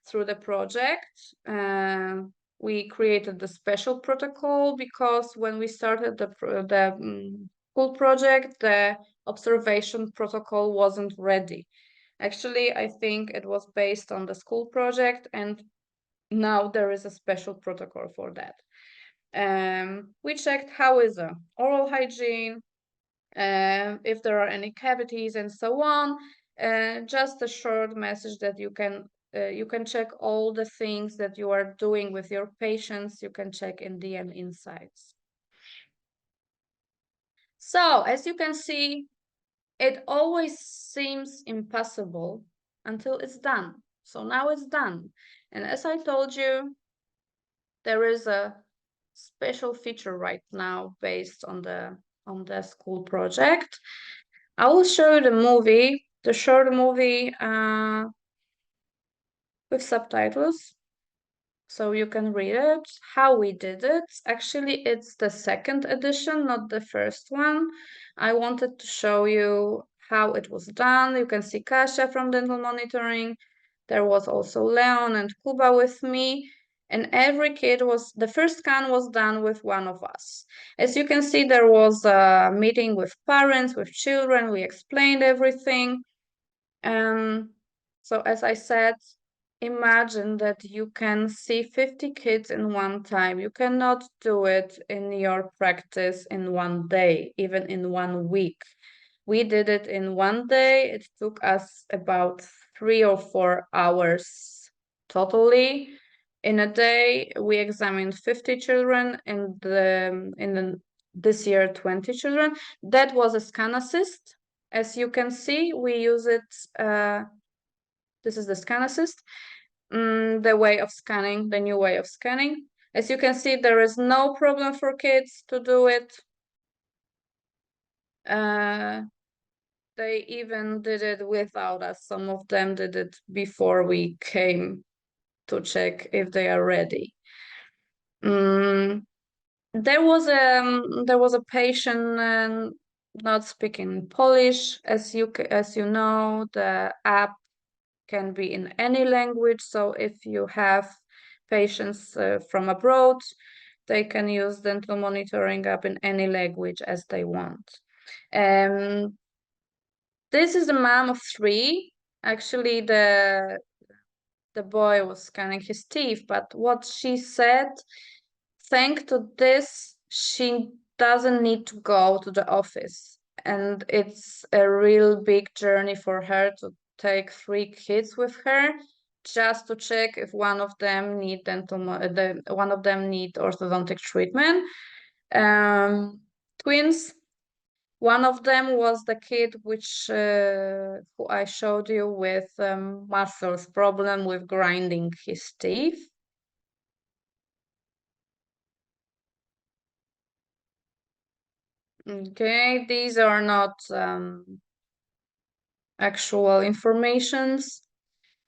through the project. We created the special protocol because when we started the school project, the observation protocol wasn't ready. Actually, I think it was based on the school project, and now there is a special protocol for that. We checked how is the oral hygiene, if there are any cavities and so on. Just a short message that you can check all the things that you are doing with your patients. You can check in DM Insights. So as you can see, it always seems impossible until it's done. So now it's done. And as I told you, there is a special feature right now based on the school project. I will show you the short movie with subtitles, so you can read it, how we did it. Actually, it's the second edition, not the first one. I wanted to show you how it was done. You can see Kasia from Dental Monitoring. There was also Leon and Kuba with me. And every kid the first scan was done with one of us. As you can see, there was a meeting with parents, with children. We explained everything. So as I said, imagine that you can see 50 kids in one time. You cannot do it in your practice in one day, even in 1 week. We did it in 1 day. It took us about 3 or 4 hours totally. In a day, we examined 50 children, and this year 20 children. That was a scan assist. As you can see, we use it. This is the scan assist. The way of scanning, the new way of scanning. As you can see, there is no problem for kids to do it. They even did it without us. Some of them did it before we came to check if they are ready. There was a patient not speaking Polish. As you know, the app can be in any language. So if you have patients from abroad, they can use dental monitoring app in any language as they want. This is a mom of 3. Actually, the boy was scanning his teeth, but what she said, thanks to this, she doesn't need to go to the office. And it's a real big journey for her to take 3 kids with her just to check if one of them need orthodontic treatment. Twins. One of them was the kid who I showed you with muscles problem with grinding his teeth. Okay, these are not actual informations.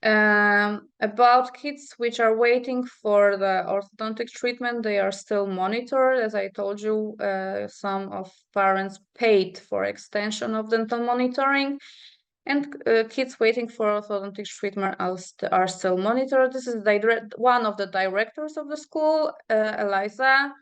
About kids which are waiting for the orthodontic treatment, they are still monitored. As I told you, some of parents paid for extension of dental monitoring, and kids waiting for orthodontic treatment are still monitored. This is one of the directors of the school, Eliza.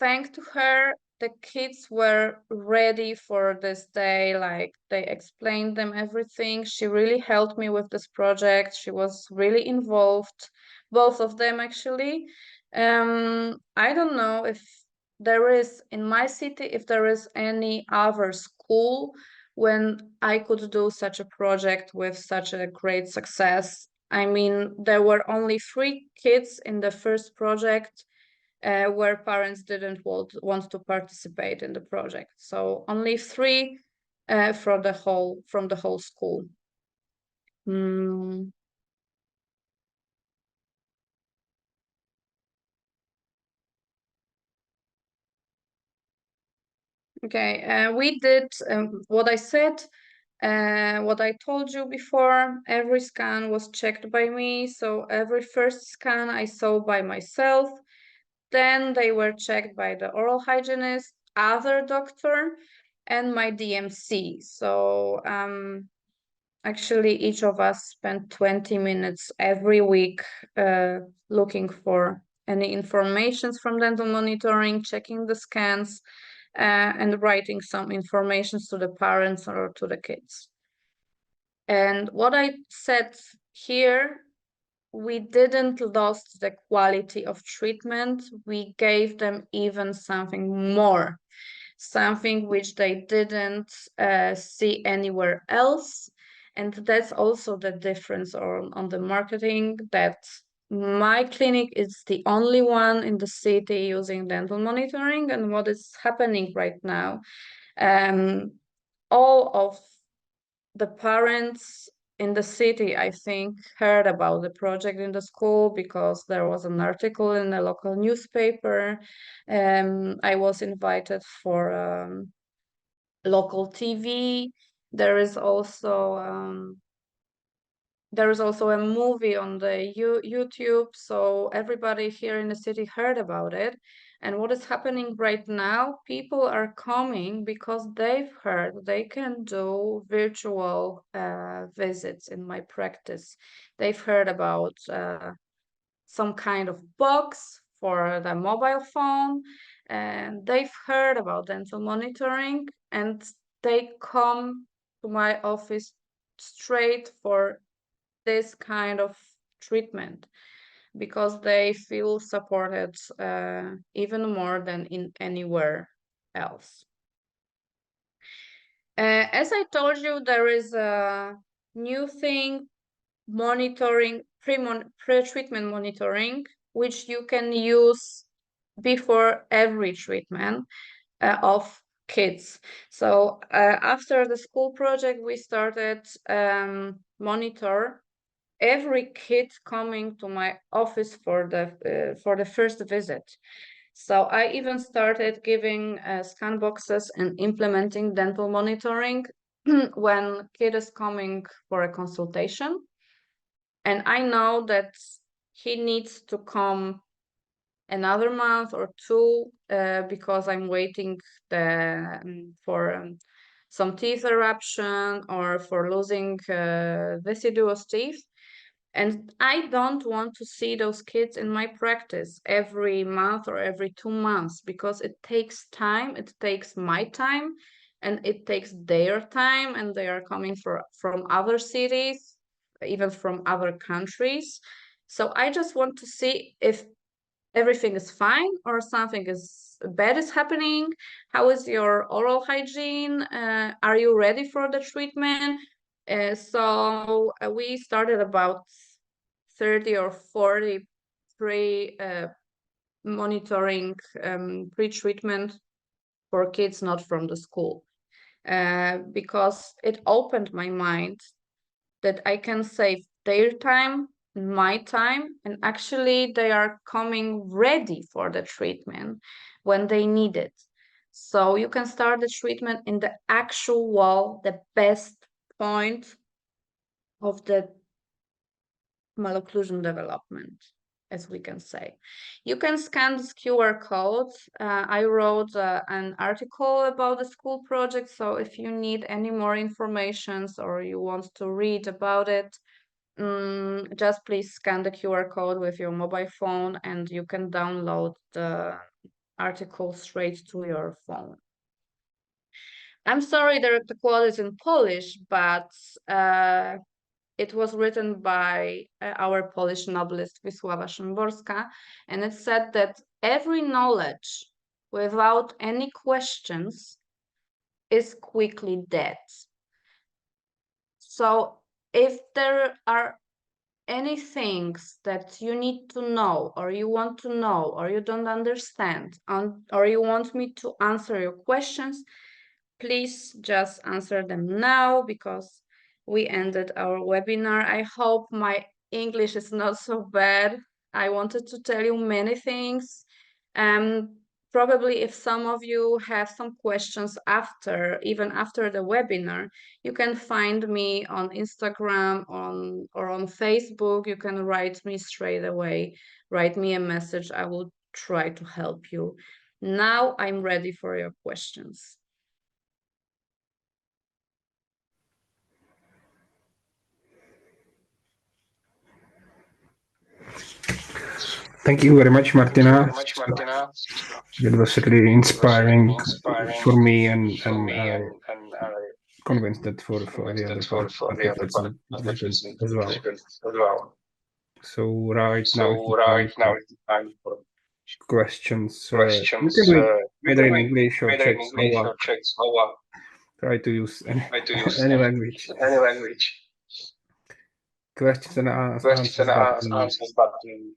Thanks to her, the kids were ready for this day. Like, they explained them everything. She really helped me with this project. She was really involved, both of them actually. I don't know if there is in my city, if there is any other school when I could do such a project with such a great success. I mean, there were only 3 kids in the first project where parents didn't want to participate in the project. So only 3 from the whole school. Okay, we did what I said, what I told you before. Every scan was checked by me. So every first scan I saw by myself. Then they were checked by the oral hygienist, other doctor, and my DMC. So actually, each of us spent 20 minutes every week looking for any information from dental monitoring, checking the scans, and writing some information to the parents or to the kids. And what I said here, we didn't lose the quality of treatment. We gave them even something more, something which they didn't see anywhere else. And that's also the difference on the marketing, that my clinic is the only one in the city using dental monitoring. And what is happening right now, all of the parents in the city, I think, heard about the project in the school because there was an article in a local newspaper. I was invited for local TV. There is also there is also a movie on the YouTube, so everybody here in the city heard about it. And what is happening right now, people are coming because they've heard they can do virtual visits in my practice. They've heard about some kind of box for the mobile phone, and they've heard about dental monitoring, and they come to my office straight for this kind of treatment because they feel supported even more than in anywhere else. As I told you, there is a new thing, monitoring, pre-treatment monitoring, which you can use before every treatment of kids. So after the school project, we started monitor every kid coming to my office for the first visit. So I even started giving scan boxes and implementing dental monitoring when kid is coming for a consultation. And I know that he needs to come another month or two because I'm waiting for some teeth eruption or for losing deciduous teeth. And I don't want to see those kids in my practice every month or every 2 months because it takes time, it takes my time, and it takes their time, and they are coming from other cities, even from other countries. So I just want to see if everything is fine or something is bad is happening. How is your oral hygiene? Are you ready for the treatment? So we started about 30 or 40 monitoring pre-treatment for kids not from the school because it opened my mind that I can save their time, my time, and actually they are coming ready for the treatment when they need it. So you can start the treatment in the actual wall, the best point of the malocclusion development, as we can say. You can scan this QR code. I wrote an article about the school project, so if you need any more information or you want to read about it, just please scan the QR code with your mobile phone and you can download the article straight to your phone. I'm sorry the quote is in Polish, but it was written by our Polish novelist Wisława Szymborska, and it said that every knowledge without any questions is quickly dead. So if there are any things that you need to know or you want to know or you don't understand or you want me to answer your questions, please just answer them now because we ended our webinar. I hope my English is not so bad. I wanted to tell you many things. Probably if some of you have some questions even after the webinar, you can find me on Instagram or on Facebook. You can write me straight away, write me a message. I will try to help you. Now I'm ready for your questions. Thank you very much, Martyna. It was really inspiring for me, and convinced that for the other participants as well. So right now it's time for questions. You can do it either in English or Czech. Try to use any language. Questions and answers button.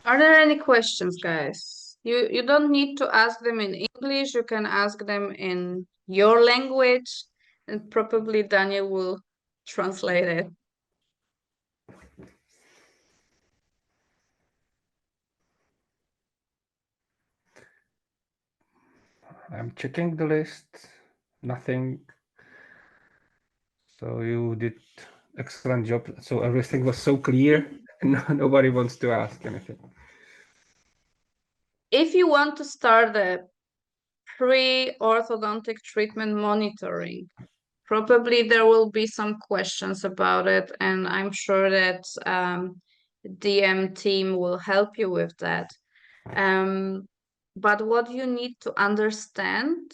Are there any questions, guys? You don't need to ask them in English. You can ask them in your language, and probably Daniel will translate it. I'm checking the list. Nothing. So you did excellent job. So everything was so clear. Nobody wants to ask anything. If you want to start the pre-orthodontic treatment monitoring, probably there will be some questions about it, and I'm sure that DM team will help you with that. But what you need to understand,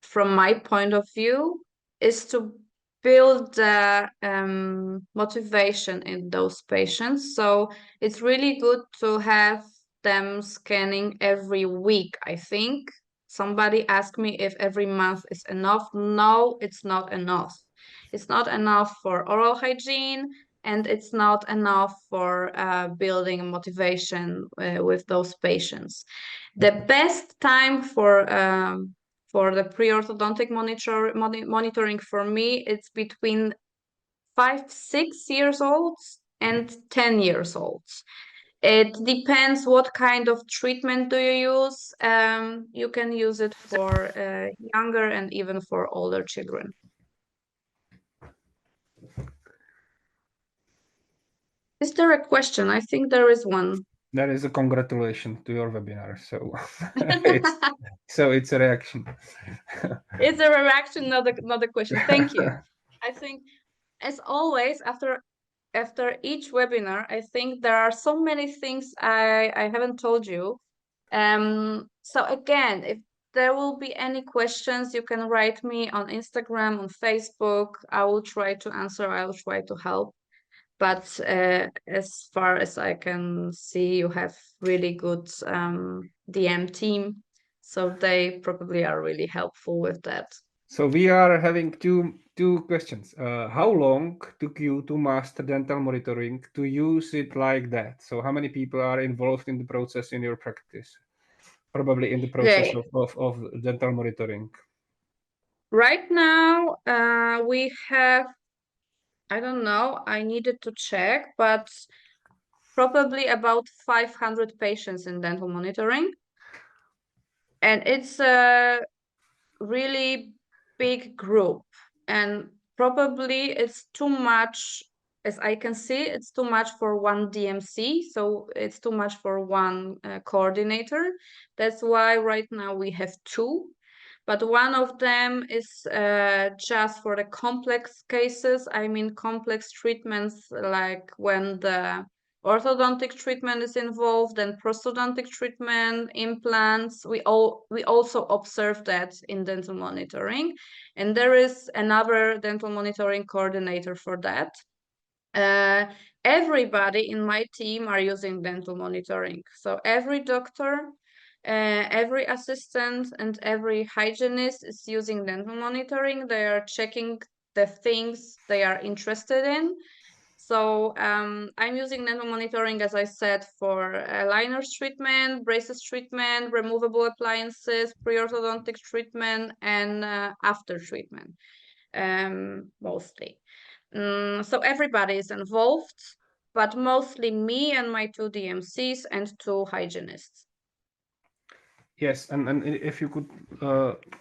from my point of view, is to build the motivation in those patients. So it's really good to have them scanning every week, I think. Somebody asked me if every month is enough. No, it's not enough. It's not enough for oral hygiene, and it's not enough for building motivation with those patients. The best time for the pre-orthodontic monitoring for me, it's between 5-6 years old and 10 years old. It depends what kind of treatment do you use. You can use it for younger and even for older children. Is there a question? I think there is one. That is a congratulations to your webinar. So it's a reaction. It's a reaction, not a question. Thank you. I think, as always, after each webinar, I think there are so many things I haven't told you. So again, if there will be any questions, you can write me on Instagram, on Facebook. I will try to answer. I will try to help. But as far as I can see, you have really good DM team, so they probably are really helpful with that. So we are having two questions. How long took you to master dental monitoring to use it like that? So how many people are involved in the process in your practice? Probably in the process of dental monitoring. Right now, we have, I don't know, I needed to check, but probably about 500 patients in dental monitoring. And it's a really big group. And probably it's too much, as I can see, it's too much for one DMC. So it's too much for one coordinator. That's why right now we have two. But one of them is just for the complex cases. I mean, complex treatments, like when the orthodontic treatment is involved and prosthodontic treatment, implants. We also observe that in dental monitoring. And there is another dental monitoring coordinator for that. Everybody in my team are using dental monitoring. So every doctor, every assistant, and every hygienist is using dental monitoring. They are checking the things they are interested in. So I'm using dental monitoring, as I said, for aligners treatment, braces treatment, removable appliances, pre-orthodontic treatment, and after treatment, mostly. So everybody is involved, but mostly me and my two DMCs and two hygienists. Yes, and if you could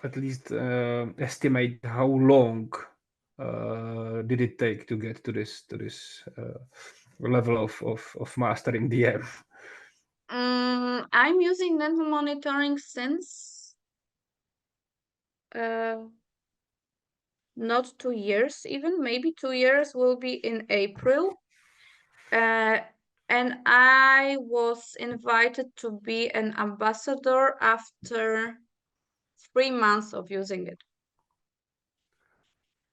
at least estimate how long did it take to get to this level of mastering DM? I'm using dental monitoring since not 2 years, even maybe 2 years will be in April. And I was invited to be an ambassador after 3 months of using it.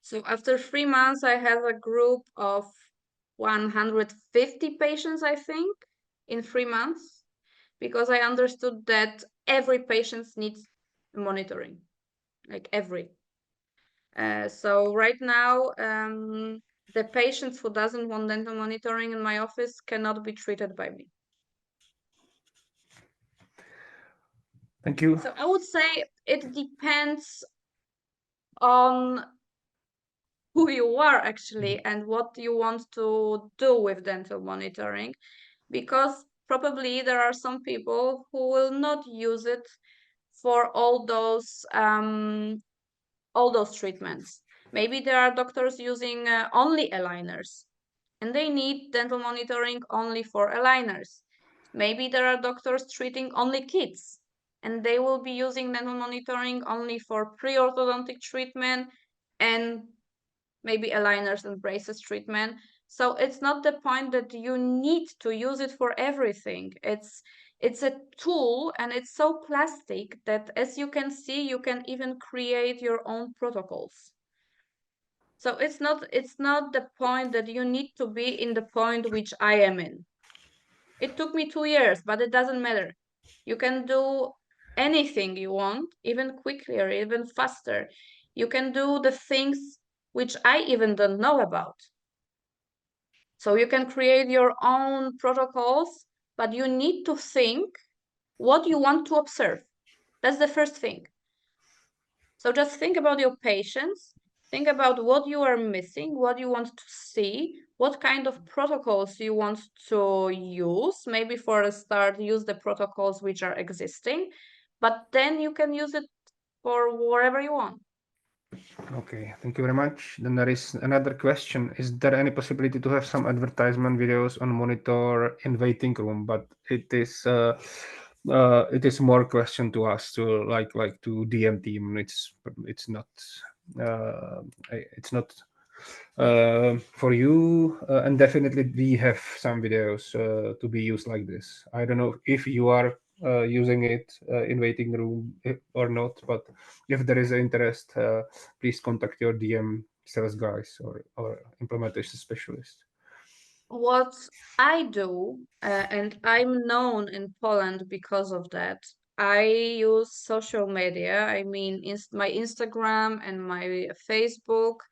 So after 3 months, I have a group of 150 patients, I think, in 3 months, because I understood that every patient needs monitoring, like every. So right now, the patients who doesn't want dental monitoring in my office cannot be treated by me. Thank you. So I would say it depends on who you are actually and what you want to do with dental monitoring, because probably there are some people who will not use it for all those treatments. Maybe there are doctors using only aligners, and they need dental monitoring only for aligners. Maybe there are doctors treating only kids, and they will be using dental monitoring only for pre-orthodontic treatment and maybe aligners and braces treatment. So it's not the point that you need to use it for everything. It's a tool, and it's so plastic that, as you can see, you can even create your own protocols. So it's not the point that you need to be in the point which I am in. It took me 2 years, but it doesn't matter. You can do anything you want, even quicker, even faster. You can do the things which I even don't know about. So you can create your own protocols, but you need to think what you want to observe. That's the first thing. So just think about your patients, think about what you are missing, what you want to see, what kind of protocols you want to use. Maybe for a start, use the protocols which are existing, but then you can use it for wherever you want. Okay, thank you very much. Then there is another question. Is there any possibility to have some advertisement videos on monitor in waiting room? But it is more question to us, to like to DM team. It's not for you, and definitely we have some videos to be used like this. I don't know if you are using it in waiting room or not, but if there is interest, please contact your DM sales guys or implementation specialist. What I do, and I'm known in Poland because of that, I use social media. I mean, my Instagram and my Facebook,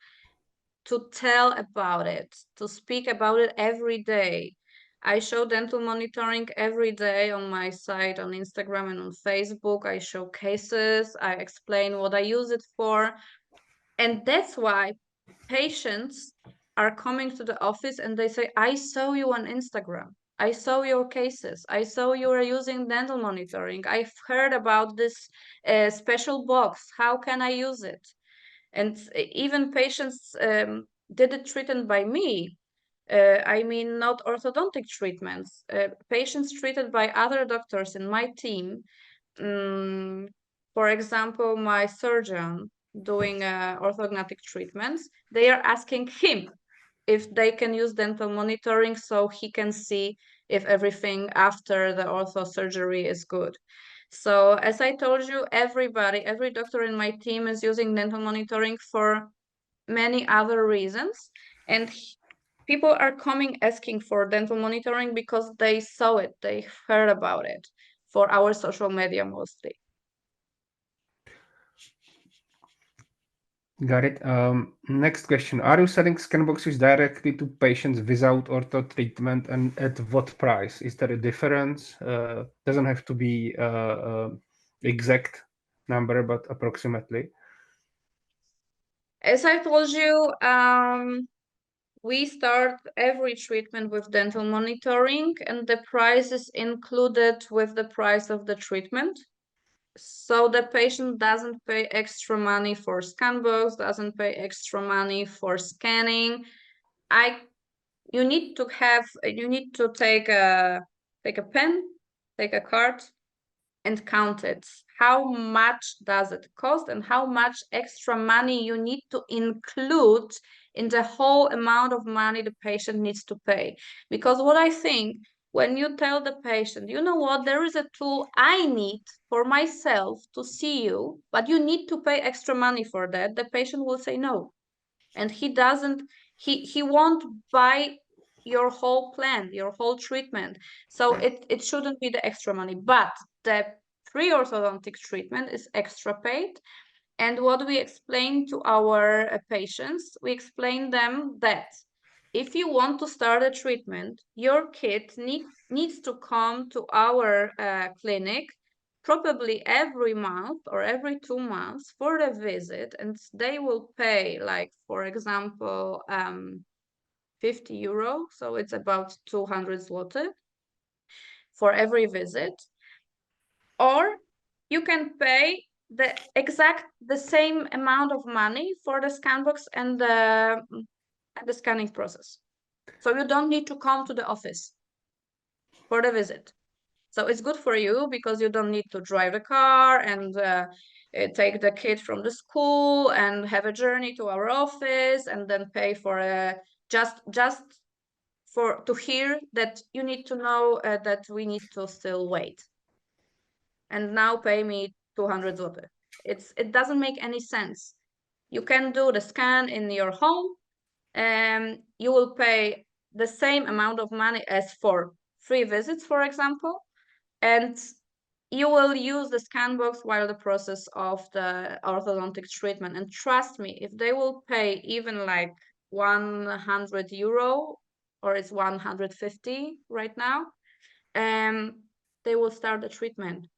to tell about it, to speak about it every day. I show dental monitoring every day on my site, on Instagram and on Facebook. I show cases, I explain what I use it for. And that's why patients are coming to the office and they say, I saw you on Instagram. I saw your cases. I saw you are using dental monitoring. I've heard about this special box. How can I use it? And even patients did it treated by me. I mean, not orthodontic treatments. Patients treated by other doctors in my team. For example, my surgeon doing orthodontic treatments, they are asking him if they can use dental monitoring so he can see if everything after the ortho surgery is good. So as I told you, every doctor in my team is using dental monitoring for many other reasons. And people are coming asking for dental monitoring because they saw it, they heard about it for our social media mostly. Got it. Next question. Are you selling scan boxes directly to patients without ortho treatment, and at what price? Is there a difference? Doesn't have to be exact number, but approximately. As I told you, we start every treatment with dental monitoring, and the price is included with the price of the treatment. So the patient doesn't pay extra money for scan box, doesn't pay extra money for scanning. You need to take a pen, take a card, and count it. How much does it cost, and how much extra money you need to include in the whole amount of money the patient needs to pay? Because what I think, when you tell the patient, you know what, there is a tool I need for myself to see you, but you need to pay extra money for that, the patient will say no. And he won't buy your whole plan, your whole treatment. So it shouldn't be the extra money, but the pre-orthodontic treatment is extra paid. And what we explain to our patients, we explain them that if you want to start a treatment, your kid needs to come to our clinic probably every month or every 2 months for a visit, and they will pay, like, for example, 50 euro, so it's about 200 zloty for every visit. Or you can pay the same amount of money for the scan box and the scanning process. So you don't need to come to the office for the visit. So it's good for you because you don't need to drive the car and take the kid from the school and have a journey to our office and then pay for just to hear that you need to know that we need to still wait. And now pay me 200 zloty. It doesn't make any sense. You can do the scan in your home and you will pay the same amount of money as for 3 visits, for example, and you will use the scan box while the process of the orthodontic treatment. And trust me, if they will pay even like 100 euro, or it's 150 right now, they will start the treatment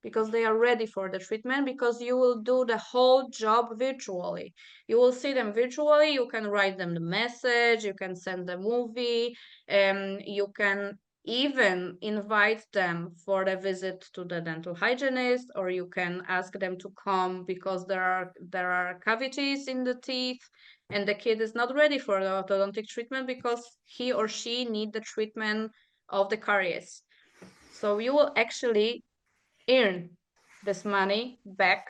because they are ready for the treatment, because you will do the whole job virtually. You will see them virtually, you can write them the message, you can send the movie, you can even invite them for the visit to the dental hygienist, or you can ask them to come because there are cavities in the teeth and the kid is not ready for the orthodontic treatment because he or she need the treatment of the caries. So you will actually earn this money back.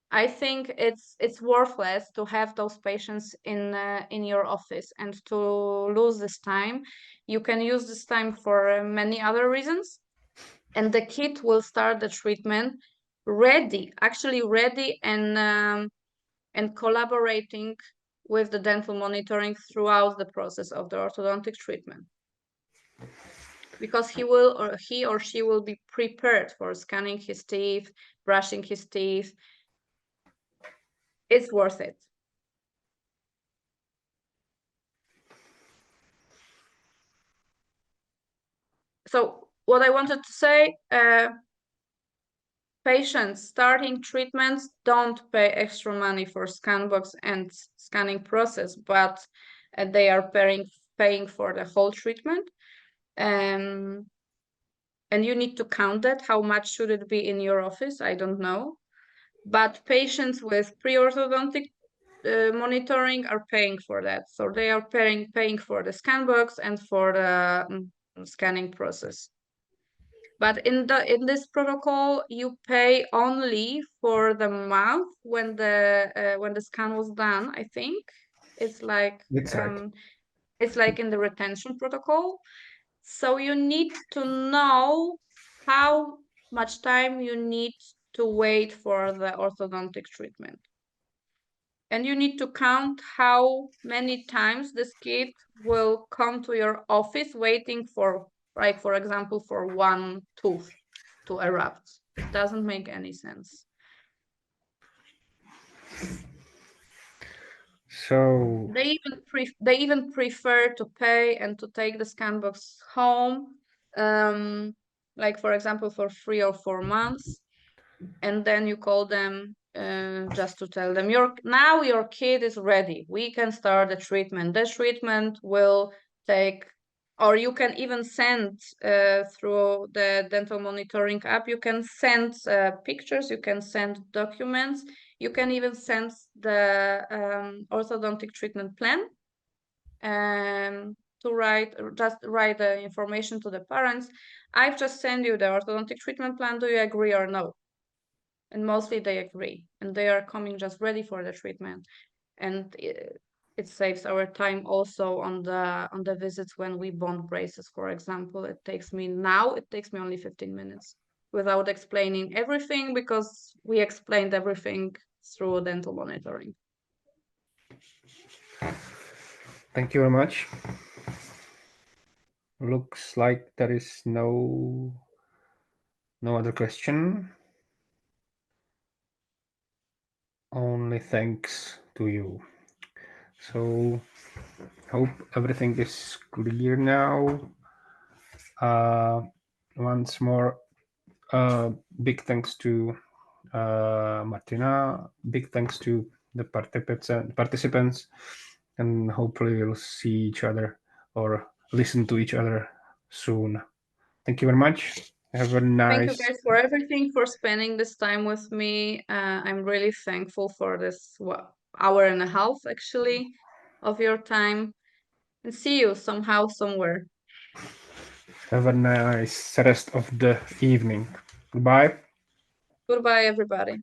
I think it's worthless to have those patients in your office and to lose this time. You can use this time for many other reasons, and the kid will start the treatment ready and collaborating with the dental monitoring throughout the process of the orthodontic treatment, because he or she will be prepared for scanning his teeth, brushing his teeth. It's worth it. So what I wanted to say, patients starting treatments don't pay extra money for scan box and scanning process, but they are paying for the whole treatment. And you need to count that. How much should it be in your office? I don't know. But patients with pre-orthodontic monitoring are paying for that. So they are paying for the scan box and for the scanning process. But in this protocol, you pay only for the month when the scan was done. I think it's like it's like in the retention protocol. So you need to know how much time you need to wait for the orthodontic treatment. And you need to count how many times this kid will come to your office waiting for, like, for example, for one tooth to erupt. It doesn't make any sense. So they even prefer to pay and to take the scan box home, like for example for 3 or 4 months, and then you call them just to tell them now your kid is ready, we can start the treatment. The treatment will take, or you can even send through the dental monitoring app, you can send pictures, you can send documents, you can even send the orthodontic treatment plan to write the information to the parents. I've just sent you the orthodontic treatment plan, do you agree or no? And mostly they agree, and they are coming just ready for the treatment. And it saves our time also on the visits when we bond braces, for example. It takes me only 15 minutes without explaining everything, because we explained everything through dental monitoring. Thank you very much. Looks like there is no other question. Only thanks to you. So hope everything is clear now. Once more, big thanks to Martyna. Big thanks to the participants, and hopefully we'll see each other or listen to each other soon. Thank you very much. Have a Thank you nice. guys for everything, for spending this time with me. I'm really thankful for this hour and a half, actually, of your time. And see you somehow, somewhere. Have a nice rest of the evening. Goodbye. Goodbye, everybody.